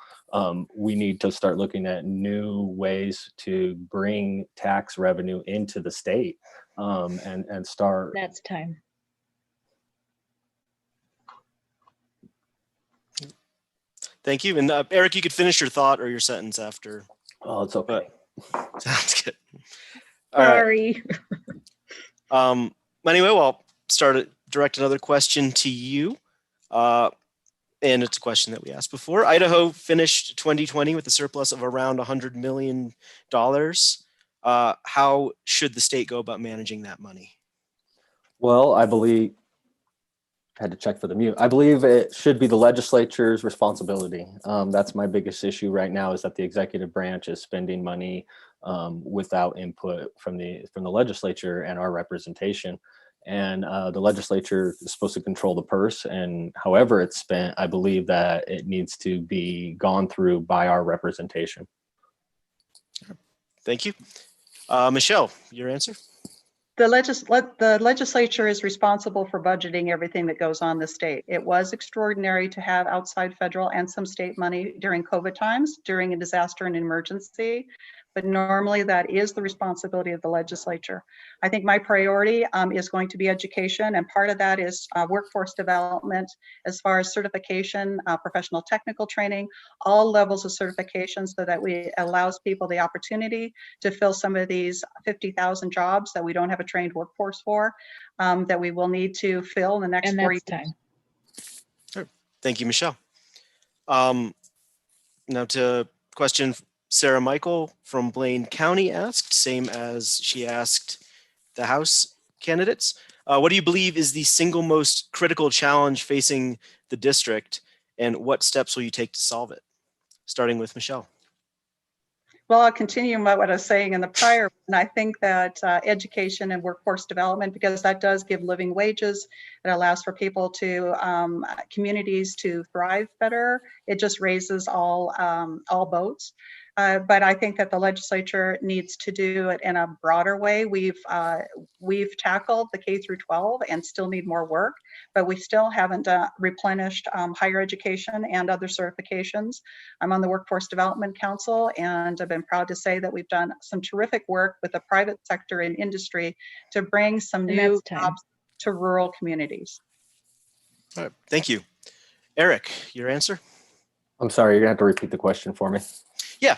we need to start looking at new ways to bring tax revenue into the state and start. That's time. Thank you. And Eric, you could finish your thought or your sentence after. Oh, it's okay. Sounds good. All right. Sorry. Anyway, well, I'll direct another question to you. And it's a question that we asked before. Idaho finished 2020 with a surplus of around $100 million. How should the state go about managing that money? Well, I believe, had to check for the mute. I believe it should be the legislature's responsibility. That's my biggest issue right now, is that the executive branch is spending money without input from the legislature and our representation. And the legislature is supposed to control the purse, and however it's spent, I believe that it needs to be gone through by our representation. Thank you. Michelle, your answer? The legislature is responsible for budgeting everything that goes on the state. It was extraordinary to have outside federal and some state money during COVID times, during a disaster and emergency. But normally that is the responsibility of the legislature. I think my priority is going to be education, and part of that is workforce development as far as certification, professional technical training, all levels of certification, so that we allows people the opportunity to fill some of these 50,000 jobs that we don't have a trained workforce for, that we will need to fill in the next And 4 that's years. time. Sure. Thank you, Michelle. Now to question Sarah Michael from Blaine County asked, same as she asked the House candidates. What do you believe is the single most critical challenge facing the district, and what steps will you take to solve it? Starting with Michelle. Well, I'll continue what I was saying in the prior, and I think that education and workforce development, because that does give living wages, it allows for people to, communities to thrive better. It just raises all boats. But I think that the legislature needs to do it in a broader way. We've tackled the K through 12 and still need more work, but we still haven't replenished higher education and other certifications. I'm on the Workforce Development Council, and I've been proud to say that we've done some terrific work with the private sector and industry to bring some And new that's time. jobs to rural communities. All right, thank you. Eric, your answer? I'm sorry, you're gonna have to repeat the question for me. Yeah.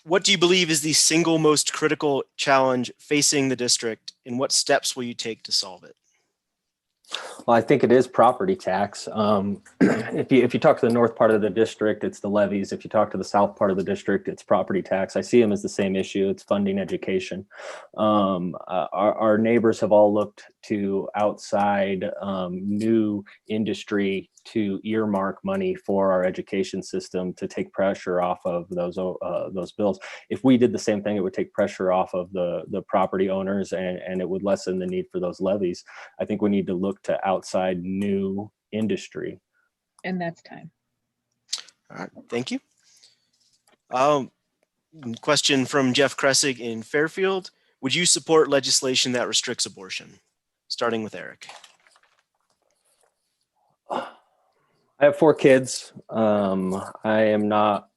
What do you believe is the single most critical challenge facing the district, and what steps will you take to solve it? Well, I think it is property tax. If you talk to the north part of the district, it's the levies. If you talk to the south part of the district, it's property tax. I see them as the same issue. It's funding education. Our neighbors have all looked to outside new industry to earmark money for our education system to take pressure off of those bills. If we did the same thing, it would take pressure off of the property owners, and it would lessen the need for those levies. I think we need to look to outside new industry. And that's time. All right, thank you. Question from Jeff Kressig in Fairfield. Would you support legislation that restricts abortion? Starting with Eric. I have 4 kids. I am not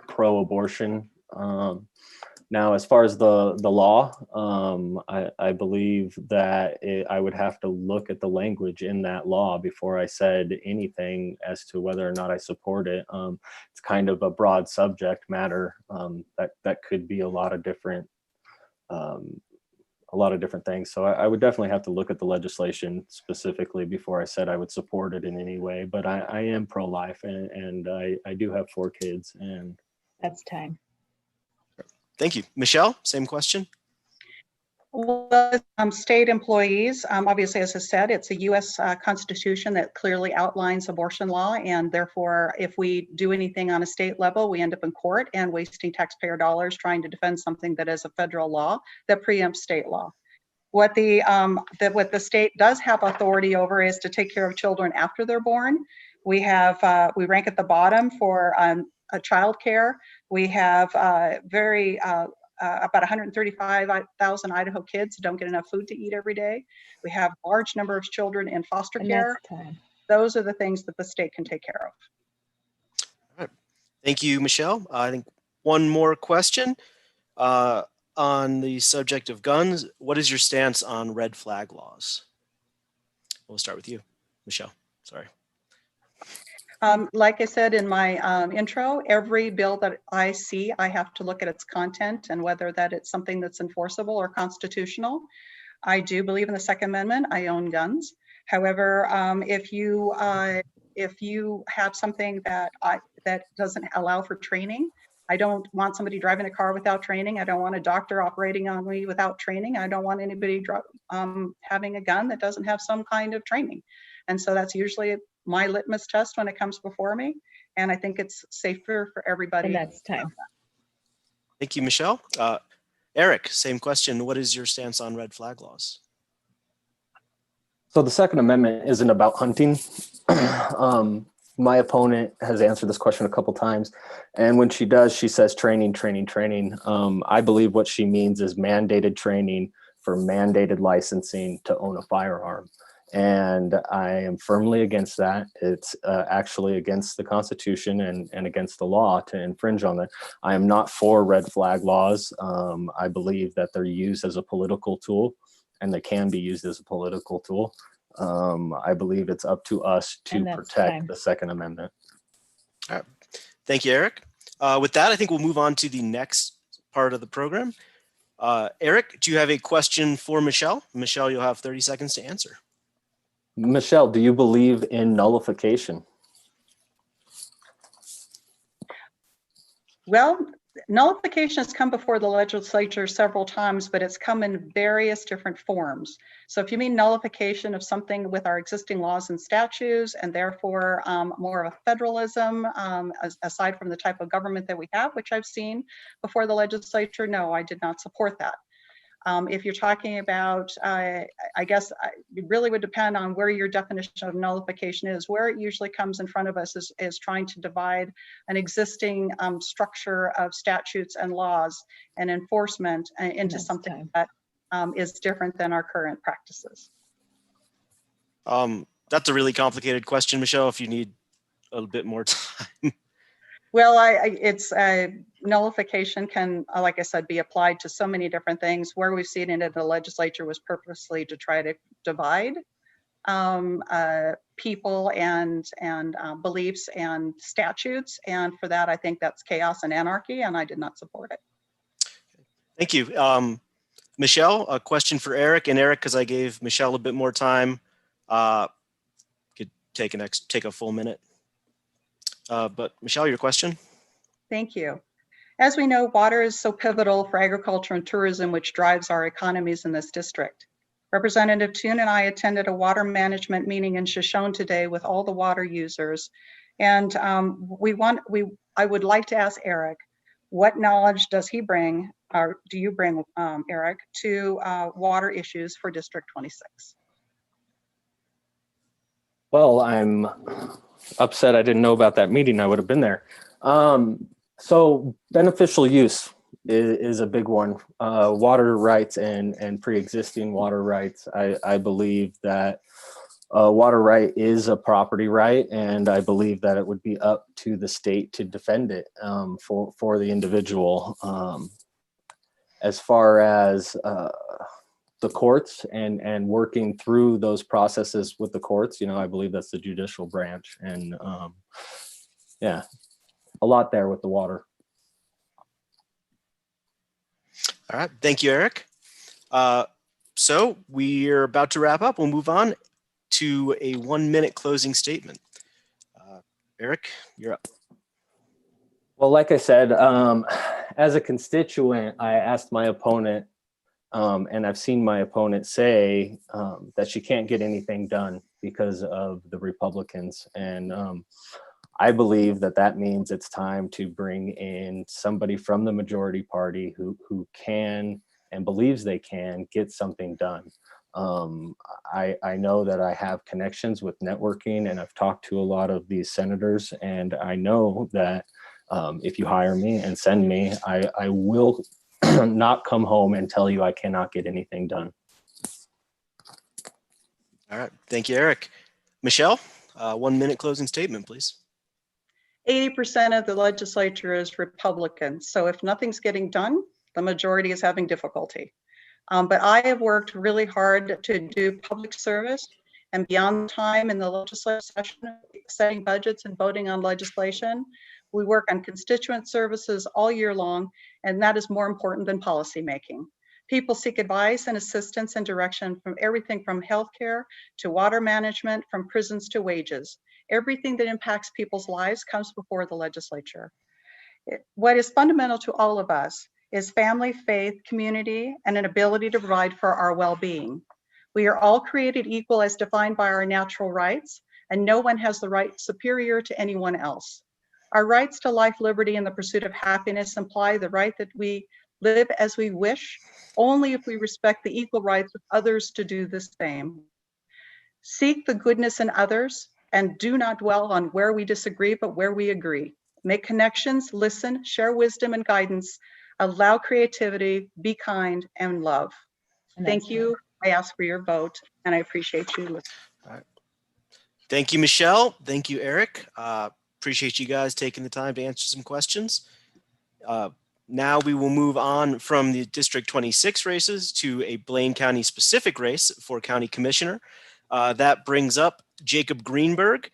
pro-abortion. Now, as far as the law, I believe that I would have to look at the language in that law before I said anything as to whether or not I support it. It's kind of a broad subject matter that could be a lot of different things. So I would definitely have to look at the legislation specifically before I said I would support it in any way. But I am pro-life, and I do have 4 kids, and That's time. Thank you. Michelle, same question. Well, state employees, obviously, as I said, it's a U.S. Constitution that clearly outlines abortion law, and therefore, if we do anything on a state level, we end up in court and wasting taxpayer dollars trying to defend something that is a federal law that preempts state law. What what the state does have authority over is to take care of children after they're born. We have we rank at the bottom for child care. We have about 135,000 Idaho kids who don't get enough food to eat every day. We have a large number of children in foster care. Those are the things that the state can take care of. All right. Thank you, Michelle. I think one more question on the subject of guns. What is your stance on red flag laws? We'll start with you, Michelle. Sorry. Like I said in my intro, every bill that I see, I have to look at its content and whether that it's something that's enforceable or constitutional. I do believe in the Second Amendment. I own guns. However, if you have something that doesn't allow for training, I don't want somebody driving a car without training. I don't want a doctor operating on me without training. I don't want anybody having a gun that doesn't have some kind of training. And so that's usually my litmus test when it comes before me. And I think it's safer for everybody. And that's time. Thank you, Michelle. Eric, same question. What is your stance on red flag laws? So the Second Amendment isn't about hunting. My opponent has answered this question a couple times. And when she does, she says training, training, training. I believe what she means is mandated training for mandated licensing to own a firearm. And I am firmly against that. It's actually against the Constitution and against the law to infringe on it. I am not for red flag laws. I believe that they're used as a political tool, and they can be used as a political tool. I believe it's up to us to protect the Second Amendment. All right. Thank you, Eric. With that, I think we'll move on to the next part of the program. Eric, do you have a question for Michelle? Michelle, you'll have 30 seconds to answer. Michelle, do you believe in nullification? Well, nullification has come before the legislature several times, but it's come in various different forms. So if you mean nullification of something with our existing laws and statutes, and therefore more of a federalism, aside from the type of government that we have, which I've seen before the legislature, no, I did not support that. If you're talking about, I guess it really would depend on where your definition of nullification is. Where it usually comes in front of us is trying to divide an existing structure of statutes and laws and enforcement into something that is different than our current practices. That's a really complicated question, Michelle, if you need a little bit more time. Well, it's nullification can, like I said, be applied to so many different things. Where we've seen it in the legislature was purposely to try to divide people and beliefs and statutes. And for that, I think that's chaos and anarchy, and I did not support it. Thank you. Michelle, a question for Eric. And Eric, because I gave Michelle a bit more time, could take a full minute. But Michelle, your question? Thank you. As we know, water is so pivotal for agriculture and tourism, which drives our economies in this district. Representative Toon and I attended a water management meeting in Shoshone today with all the water users. And I would like to ask Eric, what knowledge does he bring, or do you bring, Eric, to water issues for District 26? Well, I'm upset I didn't know about that meeting. I would have been there. So beneficial use is a big one. Water rights and pre-existing water rights. I believe that water right is a property right, and I believe that it would be up to the state to defend it for the individual. As far as the courts and working through those processes with the courts, I believe that's the judicial branch, and yeah, a lot there with the water. All right, thank you, Eric. So we're about to wrap up. We'll move on to a 1-minute closing statement. Eric, you're up. Well, like I said, as a constituent, I asked my opponent And I've seen my opponent say that she can't get anything done because of the Republicans. And I believe that that means it's time to bring in somebody from the majority party who can and believes they can get something done. I know that I have connections with networking, and I've talked to a lot of these senators, and I know that if you hire me and send me, I will not come home and tell you I cannot get anything done. All right. Thank you, Eric. Michelle, 1 minute closing statement, please. 80% of the legislature is Republican. So if nothing's getting done, the majority is having difficulty. But I have worked really hard to do public service and beyond time in the legislative session, setting budgets and voting on legislation. We work on constituent services all year long, and that is more important than policymaking. People seek advice and assistance and direction from everything from healthcare to water management, from prisons to wages. Everything that impacts people's lives comes before the legislature. What is fundamental to all of us is family, faith, community, and an ability to provide for our well-being. We are all created equal as defined by our natural rights, and no one has the right superior to anyone else. Our rights to life, liberty, and the pursuit of happiness imply the right that we live as we wish, only if we respect the equal rights of others to do the same. Seek the goodness in others and do not dwell on where we disagree, but where we agree. Make connections, listen, share wisdom and guidance, allow creativity, be kind, and love. Thank you. I ask for your vote, and I appreciate you listening. All right. Thank you, Michelle. Thank you, Eric. Appreciate you guys taking the time to answer some questions. Now we will move on from the District 26 races to a Blaine County specific race for County Commissioner. That brings up Jacob Greenberg,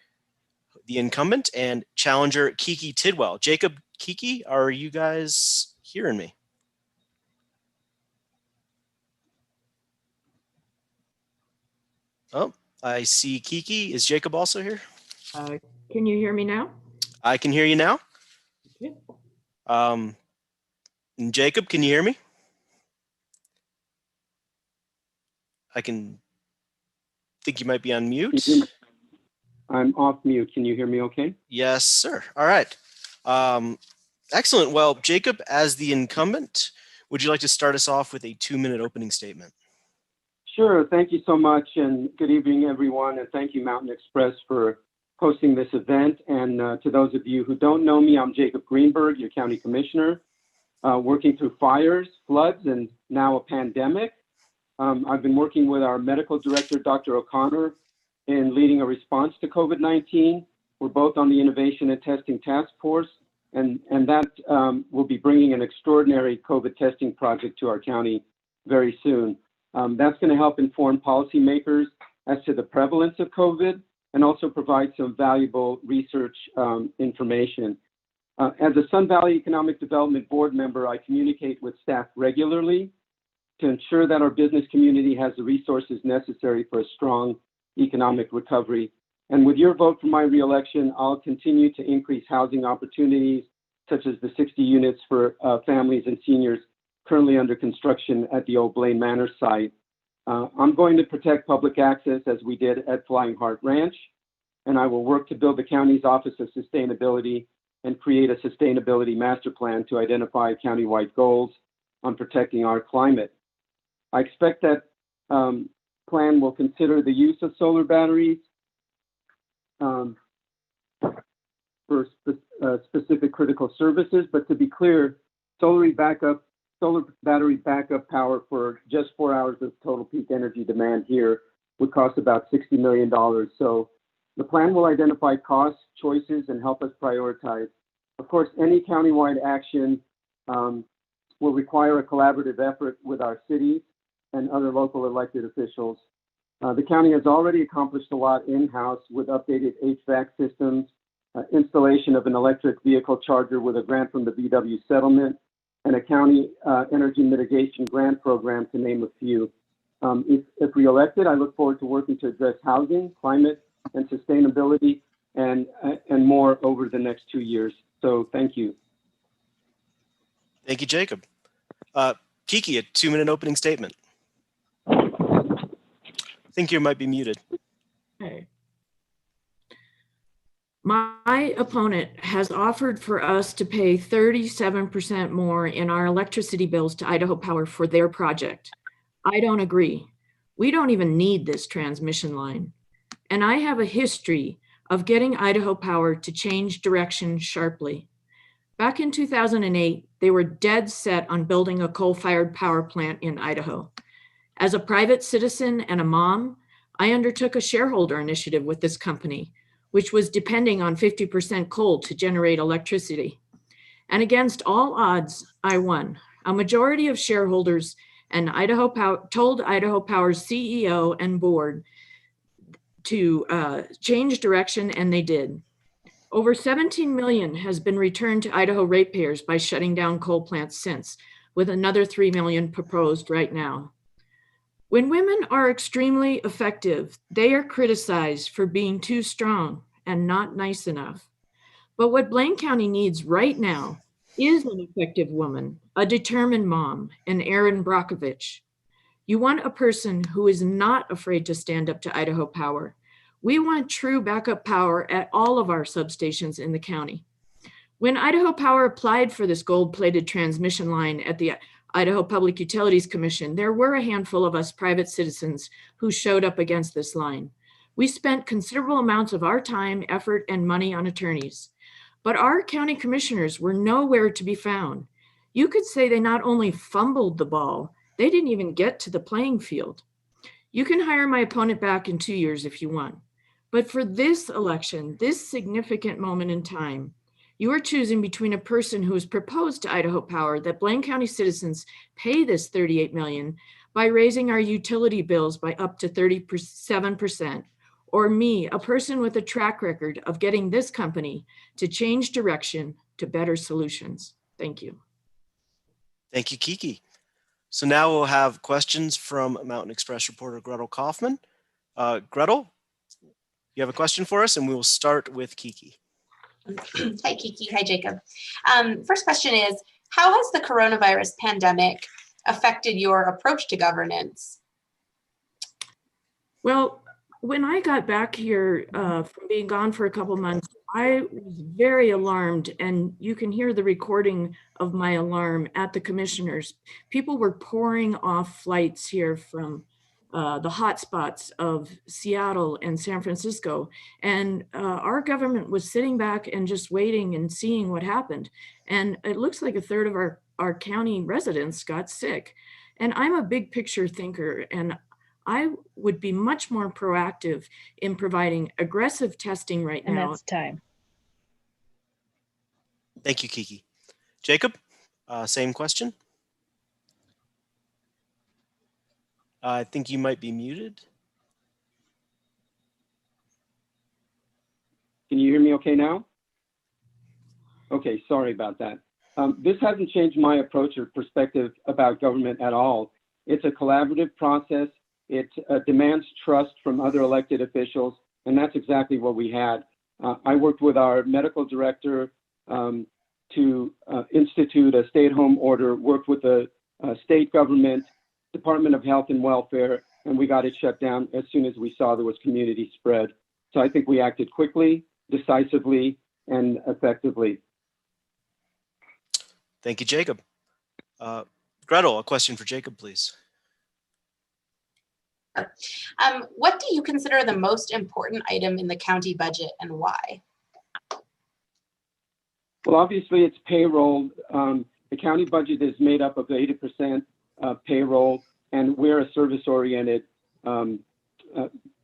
the incumbent, and challenger Kiki Tidwell. Jacob, Kiki, are you guys hearing me? Oh, I see Kiki. Is Jacob also here? Can you hear me now? I can hear you now. Okay. And Jacob, can you hear me? I can think you might be on mute. I'm off mute. Can you hear me okay? Yes, sir. All right. Excellent. Well, Jacob, as the incumbent, would you like to start us off with a 2-minute opening statement? Sure. Thank you so much. And good evening, everyone. And thank you, Mountain Express, for hosting this event. And to those of you who don't know me, I'm Jacob Greenberg, your county commissioner, working through fires, floods, and now a pandemic. I've been working with our medical director, Dr. O'Connor, in leading a response to COVID-19. We're both on the Innovation and Testing Task Force, and that will be bringing an extraordinary COVID testing project to our county very soon. That's going to help inform policymakers as to the prevalence of COVID and also provide some valuable research information. As a Sun Valley Economic Development Board member, I communicate with staff regularly to ensure that our business community has the resources necessary for a strong economic recovery. And with your vote for my reelection, I'll continue to increase housing opportunities, such as the 60 units for families and seniors currently under construction at the old Blaine Manor site. I'm going to protect public access as we did at Flying Heart Ranch, and I will work to build the county's Office of Sustainability and create a sustainability master plan to identify countywide goals on protecting our climate. I expect that plan will consider the use of solar batteries for specific critical services, but to be clear, solar battery backup power for just 4 hours of total peak energy demand here would cost about $60 million. So the plan will identify costs, choices, and help us prioritize. Of course, any countywide action will require a collaborative effort with our cities and other local elected officials. The county has already accomplished a lot in-house with updated HVAC systems, installation of an electric vehicle charger with a grant from the VW settlement, and a county energy mitigation grant program, to name a few. If reelected, I look forward to working to address housing, climate, and sustainability, and more over the next 2 years. So thank you. Thank you, Jacob. Kiki, a 2-minute opening statement. I think you might be muted. Okay. My opponent has offered for us to pay 37% more in our electricity bills to Idaho Power for their project. I don't agree. We don't even need this transmission line. And I have a history of getting Idaho Power to change direction sharply. Back in 2008, they were dead set on building a coal-fired power plant in Idaho. As a private citizen and a mom, I undertook a shareholder initiative with this company, which was depending on 50% coal to generate electricity. And against all odds, I won. A majority of shareholders and Idaho Power told Idaho Power's CEO and board to change direction, and they did. Over 17 million has been returned to Idaho ratepayers by shutting down coal plants since, with another 3 million proposed right now. When women are extremely effective, they are criticized for being too strong and not nice enough. But what Blaine County needs right now is an effective woman, a determined mom, an Erin Brockovich. You want a person who is not afraid to stand up to Idaho Power. We want true backup power at all of our substations in the county. When Idaho Power applied for this gold-plated transmission line at the Idaho Public Utilities Commission, there were a handful of us private citizens who showed up against this line. We spent considerable amounts of our time, effort, and money on attorneys, but our county commissioners were nowhere to be found. You could say they not only fumbled the ball, they didn't even get to the playing field. You can hire my opponent back in 2 years if you want, but for this election, this significant moment in time, you are choosing between a person who has proposed to Idaho Power that Blaine County citizens pay this $38 million by raising our utility bills by up to 37%, or me, a person with a track record of getting this company to change direction to better solutions. Thank you. Thank you, Kiki. So now we'll have questions from Mountain Express reporter Gretel Kaufman. Gretel, you have a question for us, and we will start with Kiki. Hi, Kiki. Hi, Jacob. First question is, how has the coronavirus pandemic affected your approach to governance? Well, when I got back here from being gone for a couple months, I was very alarmed, and you can hear the recording of my alarm at the commissioners. People were pouring off flights here from the hotspots of Seattle and San Francisco. And our government was sitting back and just waiting and seeing what happened. And it looks like a third of our county residents got sick. And I'm a big picture thinker, and I would be much more proactive in providing aggressive testing right now. And that's time. Thank you, Kiki. Jacob, same question. I think you might be muted. Can you hear me okay now? Okay, sorry about that. This hasn't changed my approach or perspective about government at all. It's a collaborative process. It demands trust from other elected officials, and that's exactly what we had. I worked with our medical director to institute a stay-at-home order, worked with the state government, Department of Health and Welfare, and we got it shut down as soon as we saw there was community spread. So I think we acted quickly, decisively, and effectively. Thank you, Jacob. Gretel, a question for Jacob, please. What do you consider the most important item in the county budget, and why? Well, obviously it's payroll. The county budget is made up of 80% payroll, and we're a service-oriented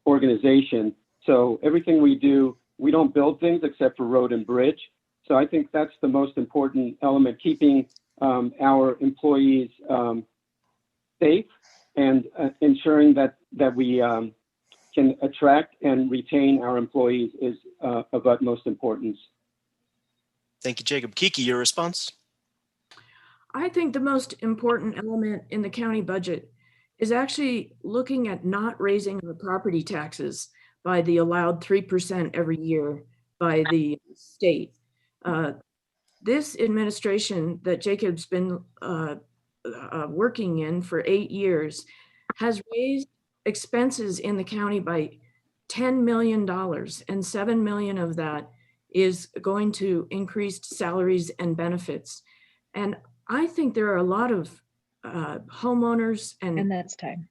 organization. So everything we do, we don't build things except for road and bridge. So I think that's the most important element, keeping our employees safe and ensuring that we can attract and retain our employees is of utmost importance. Thank you, Jacob. Kiki, your response? I think the most important element in the county budget is actually looking at not raising the property taxes by the allowed 3% every year by the state. This administration that Jacob's been working in for 8 years has raised expenses in the county by $10 million, and $7 million of that is going to increased salaries and benefits. And I think there are a lot of homeowners And that's time.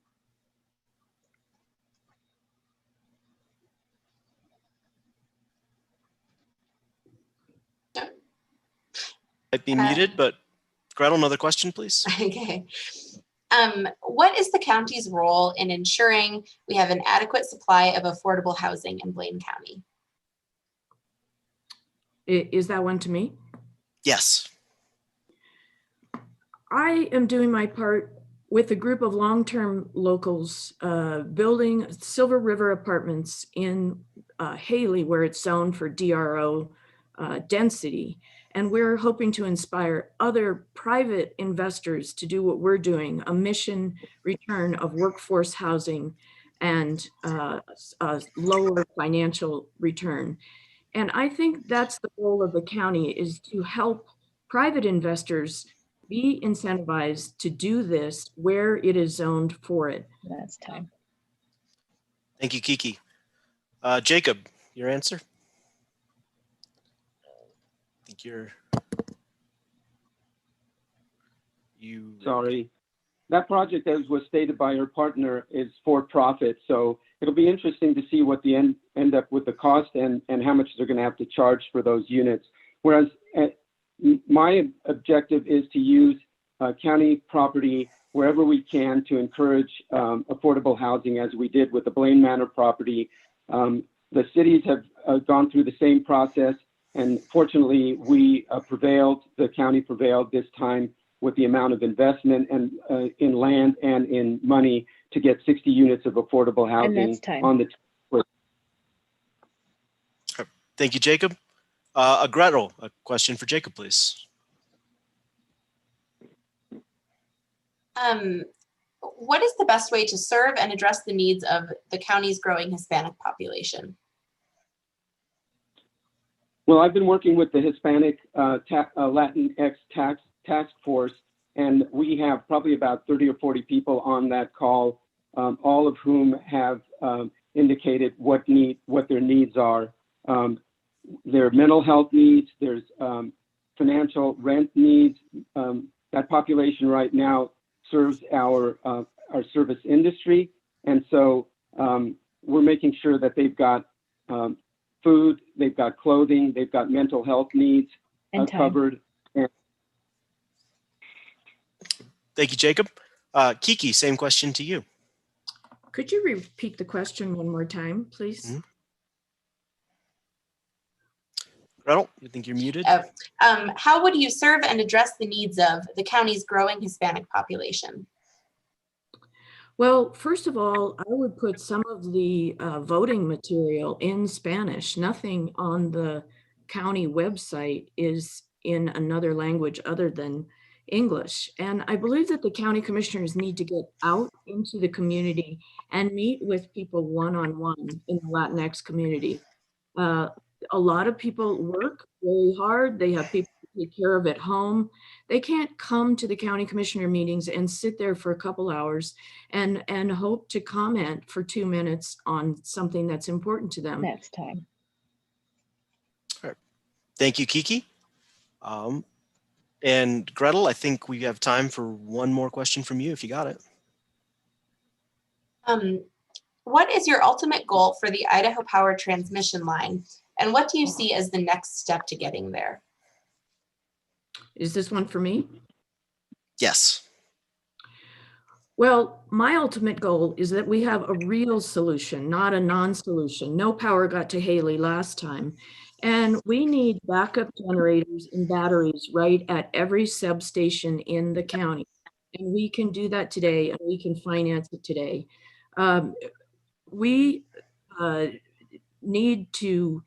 Might be muted, but Gretel, another question, please. Okay. What is the county's role in ensuring we have an adequate supply of affordable housing in Blaine County? Is that one to me? Yes. I am doing my part with a group of long-term locals building Silver River Apartments in Haley, where it's zoned for DRO density. And we're hoping to inspire other private investors to do what we're doing, a mission return of workforce housing and a lower financial return. And I think that's the goal of the county, is to help private investors be incentivized to do this where it is zoned for it. That's time. Thank you, Kiki. Jacob, your answer? I think you. Sorry. That project, as was stated by your partner, is for profit. So it'll be interesting to see what the end up with the cost and how much they're going to have to charge for those units. Whereas my objective is to use county property wherever we can to encourage affordable housing, as we did with the Blaine Manor property. The cities have gone through the same process, and fortunately we prevailed, the county prevailed this time with the amount of investment and in land and in money to get 60 units of affordable housing on the Thank you, Jacob. Gretel, a question for Jacob, please. What is the best way to serve and address the needs of the county's growing Hispanic population? Well, I've been working with the Hispanic Latinx task force, and we have probably about 30 or 40 people on that call, all of whom have indicated what their needs are. Their mental health needs, there's financial rent needs. That population right now serves our service industry, and so we're making sure that they've got food, they've got clothing, they've got mental health needs covered. Thank you, Jacob. Kiki, same question to you. Could you repeat the question one more time, please? Mm-hmm. Gretel, you think you're muted? How would you serve and address the needs of the county's growing Hispanic population? Well, first of all, I would put some of the voting material in Spanish. Nothing on the county website is in another language other than English. And I believe that the county commissioners need to get out into the community and meet with people one-on-one in the Latinx community. A lot of people work very hard. They have people to take care of at home. They can't come to the county commissioner meetings and sit there for a couple hours and hope to comment for 2 minutes on something that's important to them. That's time. All right. Thank you, Kiki. And Gretel, I think we have time for one more question from you, if you got it. What is your ultimate goal for the Idaho Power transmission line? And what do you see as the next step to getting there? Is this one for me? Yes. Well, my ultimate goal is that we have a real solution, not a non-solution. No power got to Haley last time. And we need backup generators and batteries right at every substation in the county. And we can do that today, and we can finance it today. We need to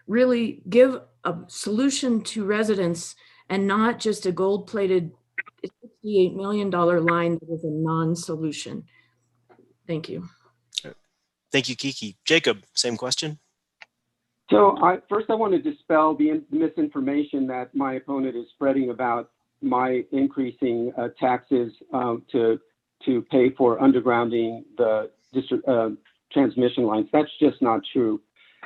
really give a solution to residents and not just a gold-plated $68 million line that is a non-solution. Thank you. Thank you, Kiki. Jacob, same question. So first I want to dispel the misinformation that my opponent is spreading about my increasing taxes to pay for undergrounding the district transmission lines. That's just not true.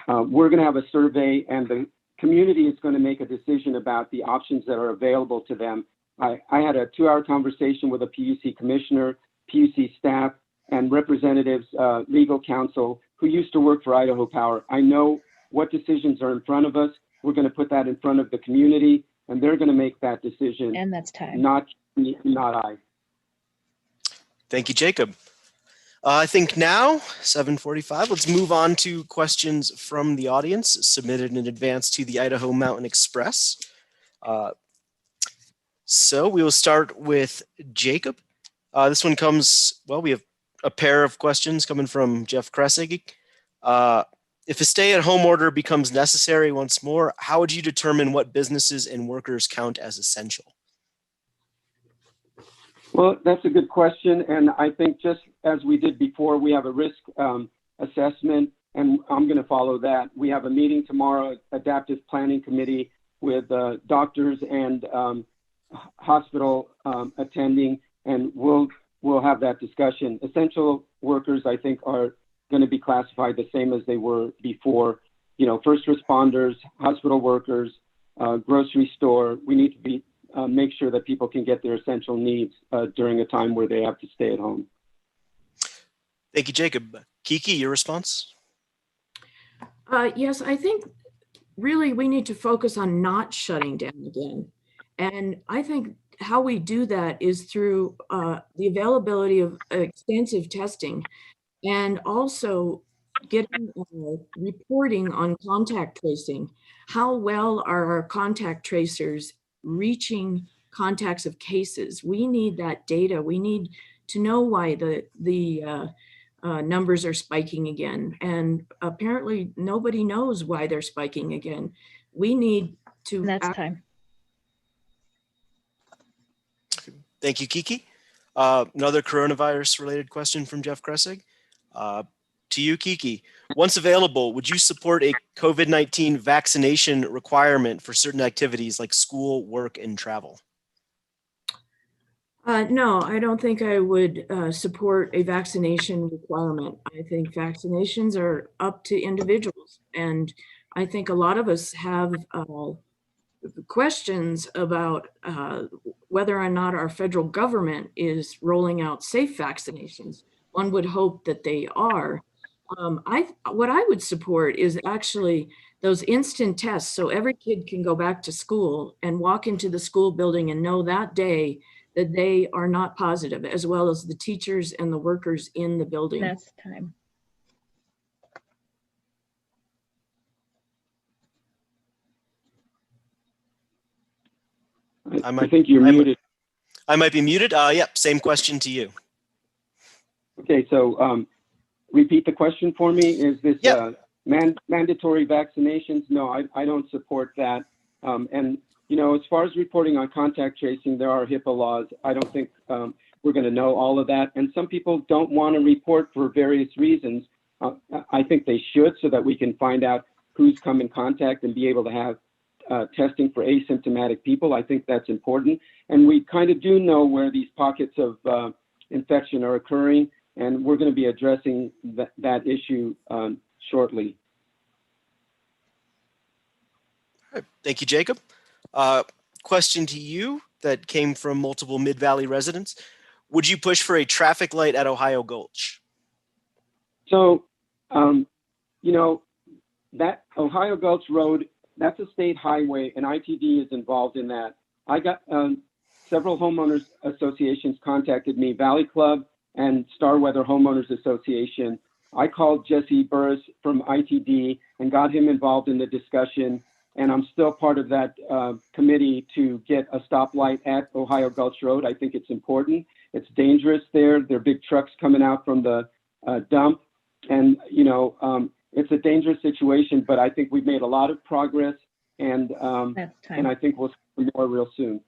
We're going to have a survey, and the community is going to make a decision about the options that are available to them. I had a 2-hour conversation with a PUC commissioner, PUC staff, and representatives, legal counsel who used to work for Idaho Power. I know what decisions are in front of us. We're going to put that in front of the community, and they're going to make that decision. And that's time. Not I. Thank you, Jacob. I think now, 7:45, let's move on to questions from the audience submitted in advance to the Idaho Mountain Express. So we will start with Jacob. This one comes, well, we have a pair of questions coming from Jeff Kressig. If a stay-at-home order becomes necessary once more, how would you determine what businesses and workers count as essential? Well, that's a good question. And I think just as we did before, we have a risk assessment, and I'm going to follow that. We have a meeting tomorrow, Adaptive Planning Committee, with doctors and hospital attending, and we'll have that discussion. Essential workers, I think, are going to be classified the same as they were before. You know, first responders, hospital workers, grocery store. We need to be make sure that people can get their essential needs during a time where they have to stay at home. Thank you, Jacob. Kiki, your response? Yes, I think really we need to focus on not shutting down again. And I think how we do that is through the availability of extensive testing, and also getting reporting on contact tracing. How well are our contact tracers reaching contacts of cases? We need that data. We need to know why the numbers are spiking again. And apparently nobody knows why they're spiking again. We need to— And that's time. Thank you, Kiki. Another coronavirus related question from Jeff Kressig. To you, Kiki. Once available, would you support a COVID-19 vaccination requirement for certain activities like school, work, and travel? No, I don't think I would support a vaccination requirement. I think vaccinations are up to individuals. And I think a lot of us have questions about whether or not our federal government is rolling out safe vaccinations. One would hope that they are. What I would support is actually those instant tests, so every kid can go back to school and walk into the school building and know that day that they are not positive, as well as the teachers and the workers in the building. That's time. I think you're muted. I might be muted. Yep, same question to you. Okay, so repeat the question for me. Is this mandatory vaccinations? No, I don't support that. And, you know, as far as reporting on contact tracing, there are HIPAA laws. I don't think we're going to know all of that. And some people don't want to report for various reasons. I think they should, so that we can find out who's come in contact and be able to have testing for asymptomatic people. I think that's important. And we kind of do know where these pockets of infection are occurring, and we're going to be addressing that issue shortly. All right. Thank you, Jacob. Question to you that came from multiple Mid-Valley residents. Would you push for a traffic light at Ohio Gulch? So, you know, that Ohio Gulch Road, that's a state highway, and ITD is involved in that. I got several homeowners associations contacted me, Valley Club and Starweather Homeowners Association. I called Jesse Burris from ITD and got him involved in the discussion. And I'm still part of that committee to get a stoplight at Ohio Gulch Road. I think it's important. It's dangerous there. There are big trucks coming out from the dump. And, you know, it's a dangerous situation, but I think we've made a lot of progress. And I think we'll see more real soon.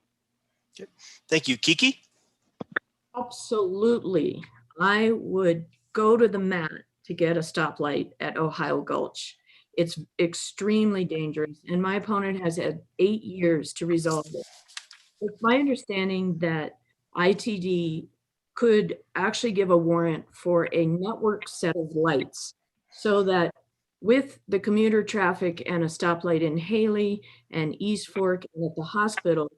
Okay. Thank you. Kiki? Absolutely. I would go to the mat to get a stoplight at Ohio Gulch. It's extremely dangerous, and my opponent has had 8 years to resolve it. It's my understanding that ITD could actually give a warrant for a network set of lights so that with the commuter traffic and a stoplight in Haley and East Fork and at the hospital,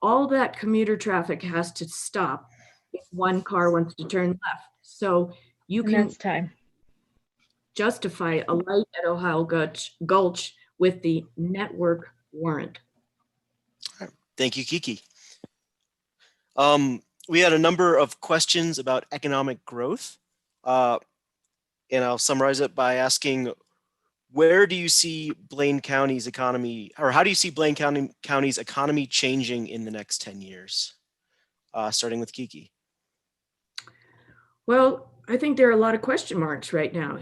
all that commuter traffic has to stop if one car wants to turn left. So you And can that's time. justify a light at Ohio Gulch with the network warrant. Thank you, Kiki. We had a number of questions about economic growth, and I'll summarize it by asking, where do you see Blaine County's economy, or how do you see Blaine County's economy changing in the next 10 years? Starting with Kiki. Well, I think there are a lot of question marks right now.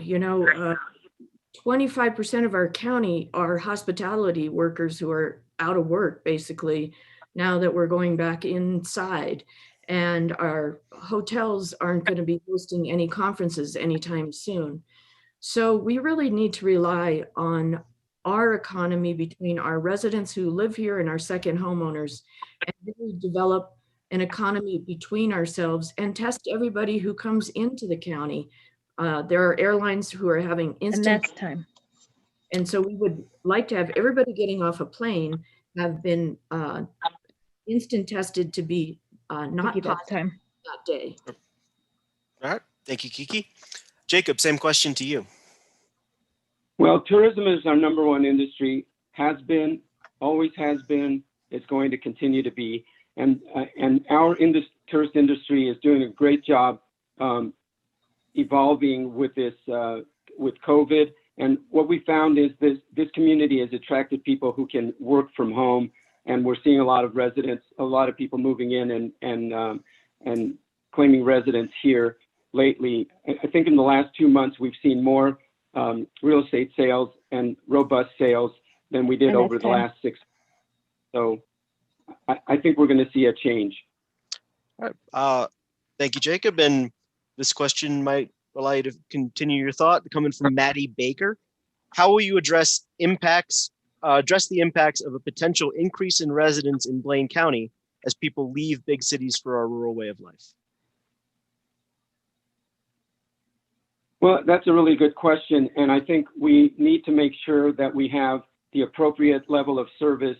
25% of our county are hospitality workers who are out of work, basically, now that we're going back inside. And our hotels aren't going to be hosting any conferences anytime soon. So we really need to rely on our economy between our residents who live here and our second homeowners, and really develop an economy between ourselves and test everybody who comes into the county. There are airlines who are having And instant, that's time. and so we would like to have everybody getting off a plane have been instant tested to be not Vicky, that's positive time. that day. All right, thank you, Kiki. Jacob, same question to you. Well, tourism is our number one industry, has been, always has been, it's going to continue to be. And our tourist industry is doing a great job evolving with this, with COVID. And what we found is this community has attracted people who can work from home. And we're seeing a lot of residents, a lot of people moving in and claiming residence here lately. I think in the last 2 months, we've seen more real estate sales and robust sales than we did And over that's the time. last 6 months. So I think we're going to see a change. All right, thank you, Jacob. And this question might allow you to continue your thought, coming from Maddie Baker. How will you address the impacts of a potential increase in residents in Blaine County as people leave big cities for our rural way of life? Well, that's a really good question. And I think we need to make sure that we have the appropriate level of service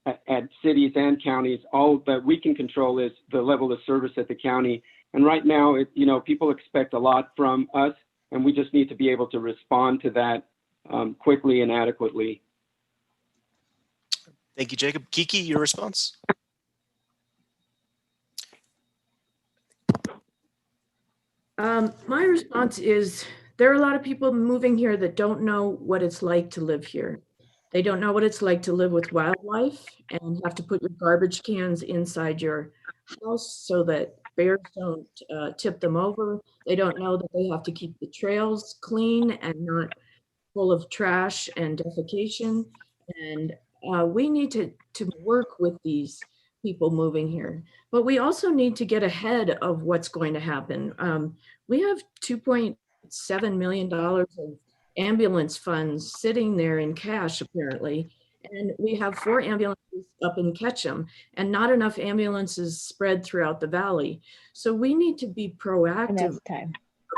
at cities and counties. All that we can control is the level of service at the county. And right now, people expect a lot from us, and we just need to be able to respond to that quickly and adequately. Thank you, Jacob. Kiki, your response? My response is there are a lot of people moving here that don't know what it's like to live here. They don't know what it's like to live with wildlife and have to put your garbage cans inside your house so that bears don't tip them over. They don't know that they have to keep the trails clean and not full of trash and defecation. And we need to work with these people moving here. But we also need to get ahead of what's going to happen. We have $2.7 million of ambulance funds sitting there in cash, apparently. And we have 4 ambulances up in Ketchum and not enough ambulances spread throughout the valley. So we need to be And proactive that's time.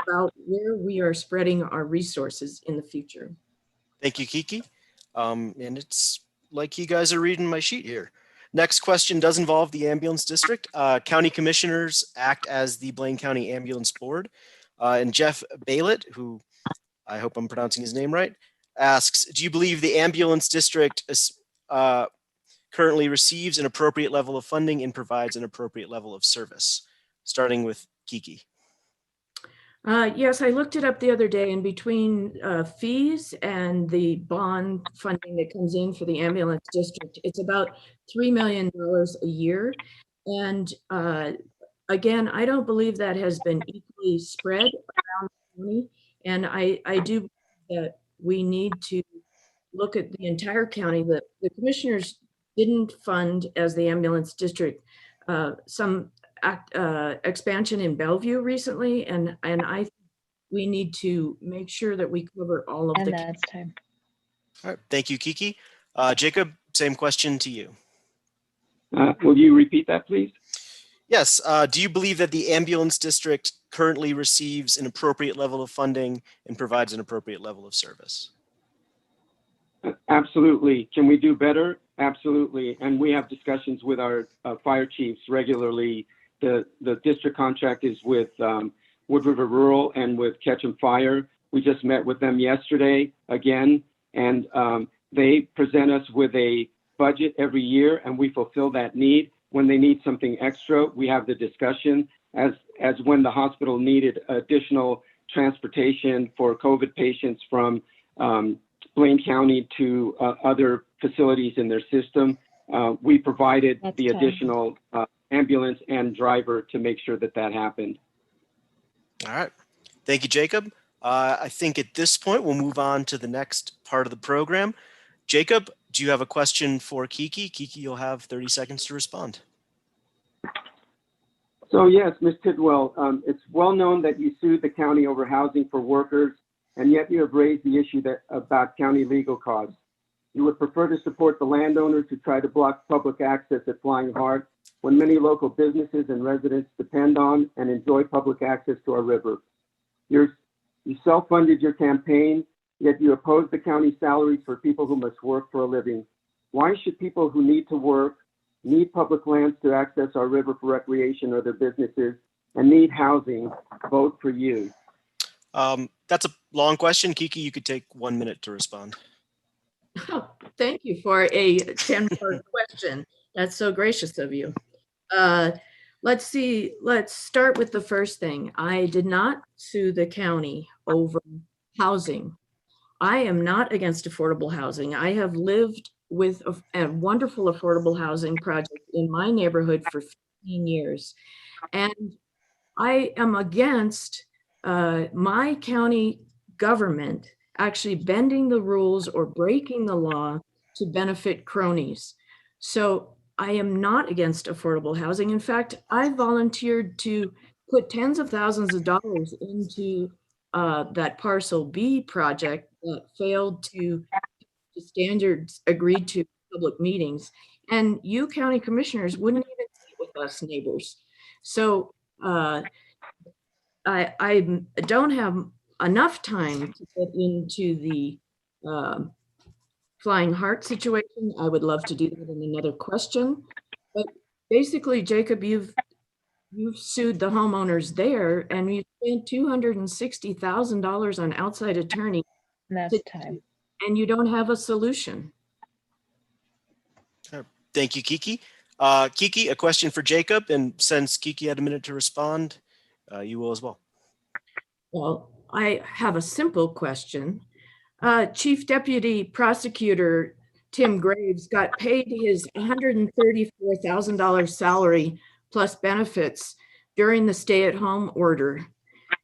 about where we are spreading our resources in the future. Thank you, Kiki. And it's like you guys are reading my sheet here. Next question does involve the ambulance district. County commissioners act as the Blaine County Ambulance Board. And Jeff Baylett, who I hope I'm pronouncing his name right, asks, do you believe the ambulance district currently receives an appropriate level of funding and provides an appropriate level of service? Starting with Kiki. Yes, I looked it up the other day, and between fees and the bond funding that comes in for the ambulance district, it's about $3 million a year. And again, I don't believe that has been equally spread around the county. And I do believe that we need to look at the entire county. The commissioners didn't fund, as the ambulance district, some expansion in Bellevue recently, and I think we need to make sure that we cover all of And the. that's time. All right, thank you, Kiki. Jacob, same question to you. Will you repeat that, please? Yes. Do you believe that the ambulance district currently receives an appropriate level of funding and provides an appropriate level of service? Absolutely. Can we do better? Absolutely. And we have discussions with our fire chiefs regularly. The district contract is with Wood River Rural and with Ketchum Fire. We just met with them yesterday again, and they present us with a budget every year, and we fulfill that need. When they need something extra, we have the discussion, as when the hospital needed additional transportation for COVID patients from Blaine County to other facilities in their system. We provided the additional ambulance and driver to make sure that that happened. All right. Thank you, Jacob. I think at this point, we'll move on to the next part of the program. Jacob, do you have a question for Kiki? Kiki, you'll have 30 seconds to respond. So yes, Ms. Tidwell, it's well known that you sued the county over housing for workers, and yet you have raised the issue about county legal costs. You would prefer to support the landowners who try to block public access at Flying Heart when many local businesses and residents depend on and enjoy public access to our river. You self-funded your campaign, yet you oppose the county salaries for people who must work for a living. Why should people who need to work, need public lands to access our river for recreation or their businesses, and need housing vote for you? That's a long question. Kiki, you could take 1 minute to respond. Oh, thank you for a 10-part question. That's so gracious of you. Let's see. Let's start with the first thing. I did not sue the county over housing. I am not against affordable housing. I have lived with a wonderful affordable housing project in my neighborhood for 15 years. And I am against my county government actually bending the rules or breaking the law to benefit cronies. So I am not against affordable housing. In fact, I volunteered to put tens of thousands of dollars into that Parcel B project that failed to standards agreed to public meetings. And you county commissioners wouldn't even sit with us neighbors. So I don't have enough time to get into the Flying Heart situation. I would love to do that in another question. But basically, Jacob, you've sued the homeowners there, and you spent $260,000 on outside attorney. That's time. And you don't have a solution. Thank you, Kiki. Kiki, a question for Jacob, and since Kiki had a minute to respond, you will as well. Well, I have a simple question. Chief Deputy Prosecutor Tim Graves got paid his $134,000 salary plus benefits during the stay-at-home order.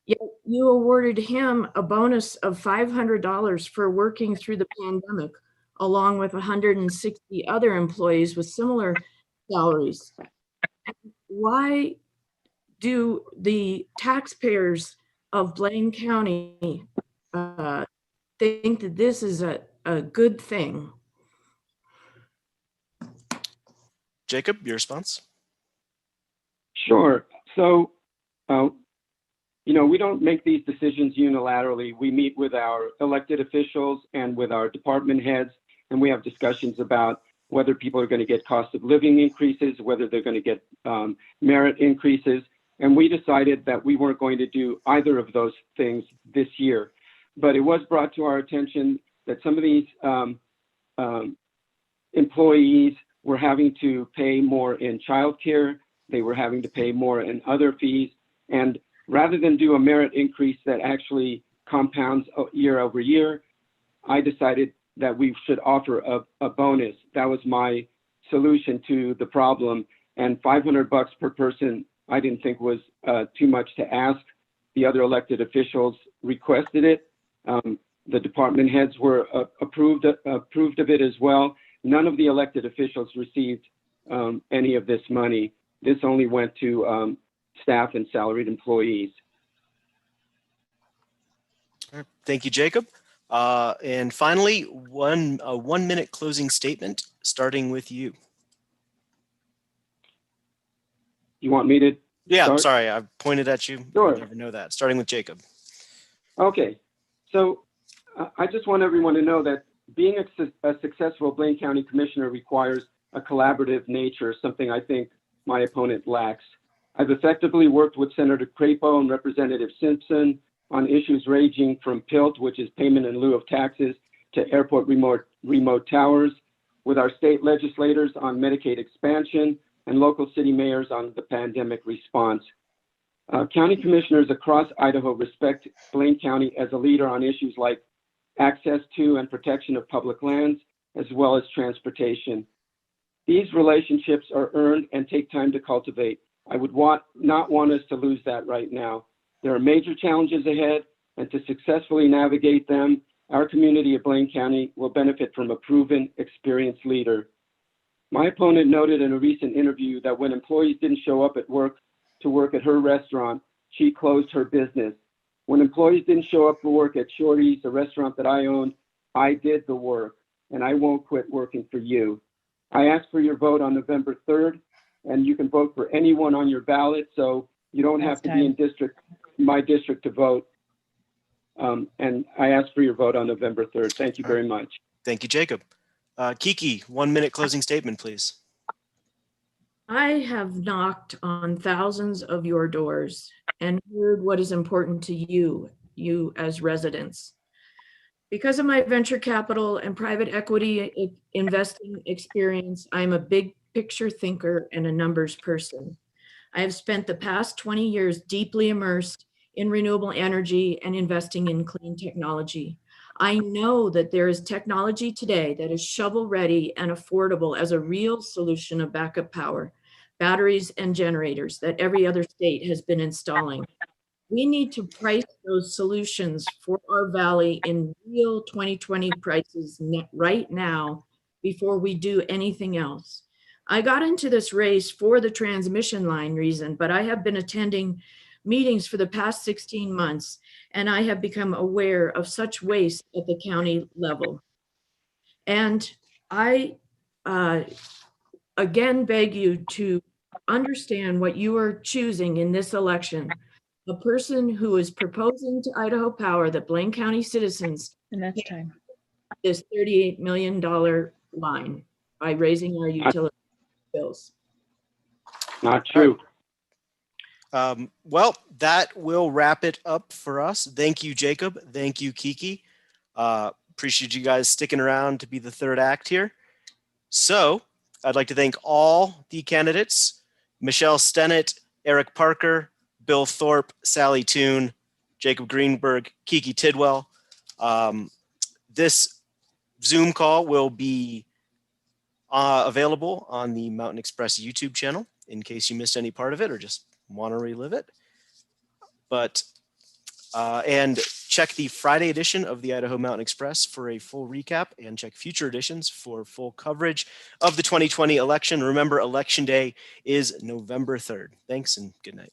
Yet you awarded him a bonus of $500 for working through the pandemic, along with 160 other employees with similar salaries. Why do the taxpayers of Blaine County think that this is a good thing? Jacob, your response? Sure. So, we don't make these decisions unilaterally. We meet with our elected officials and with our department heads, and we have discussions about whether people are going to get cost of living increases, whether they're going to get merit increases. And we decided that we weren't going to do either of those things this year. But it was brought to our attention that some of these employees were having to pay more in childcare. They were having to pay more in other fees. And rather than do a merit increase that actually compounds year over year, I decided that we should offer a bonus. That was my solution to the problem. And $500 per person, I didn't think was too much to ask. The other elected officials requested it. The department heads were approved of it as well. None of the elected officials received any of this money. This only went to staff and salaried employees. All right. Thank you, Jacob. And finally, a 1 minute closing statement, starting with you. you want me to? Yeah, Start? sorry, I pointed at you. Sure. You never know that. Starting with Jacob. Okay, so I just want everyone to know that being a successful Blaine County Commissioner requires a collaborative nature, something I think my opponent lacks. I've effectively worked with Senator Crapo and Representative Simpson on issues ranging from PILT, which is payment in lieu of taxes, to airport remote towers, with our state legislators on Medicaid expansion, and local city mayors on the pandemic response. County commissioners across Idaho respect Blaine County as a leader on issues like access to and protection of public lands, as well as transportation. These relationships are earned and take time to cultivate. I would not want us to lose that right now. There are major challenges ahead, and to successfully navigate them, our community of Blaine County will benefit from a proven, experienced leader. My opponent noted in a recent interview that when employees didn't show up at work to work at her restaurant, she closed her business. When employees didn't show up for work at Shorty's, a restaurant that I owned, I did the work, and I won't quit working for you. I ask for your vote on November 3rd, and you can vote for anyone on your ballot, so you don't have to be in my district to vote. And I ask for your vote on November 3rd. Thank you very much. Thank you, Jacob. Kiki, 1 minute closing statement, please. I have knocked on thousands of your doors and heard what is important to you as residents. Because of my venture capital and private equity investing experience, I'm a big picture thinker and a numbers person. I have spent the past 20 years deeply immersed in renewable energy and investing in clean technology. I know that there is technology today that is shovel ready and affordable as a real solution of backup power, batteries and generators that every other state has been installing. We need to price those solutions for our valley in real 2020 prices right now before we do anything else. I got into this race for the transmission line reason, but I have been attending meetings for the past 16 months, and I have become aware of such waste at the county level. And I again beg you to understand what you are choosing in this election. A person who is proposing to Idaho Power that Blaine County citizens pay this $38 million line by raising our utility bills. Not true. Well, that will wrap it up for us. Thank you, Jacob. Thank you, Kiki. Appreciate you guys sticking around to be the third act here. So I'd like to thank all the candidates: Michelle Stennett, Eric Parker, Bill Thorpe, Sally Toon, Jacob Greenberg, Kiki Tidwell. This Zoom call will be available on the Mountain Express YouTube channel in case you missed any part of it or just want to relive it. And check the Friday edition of the Idaho Mountain Express for a full recap, and check future editions for full coverage of the 2020 election. Remember, Election Day is November 3rd. Thanks and good night.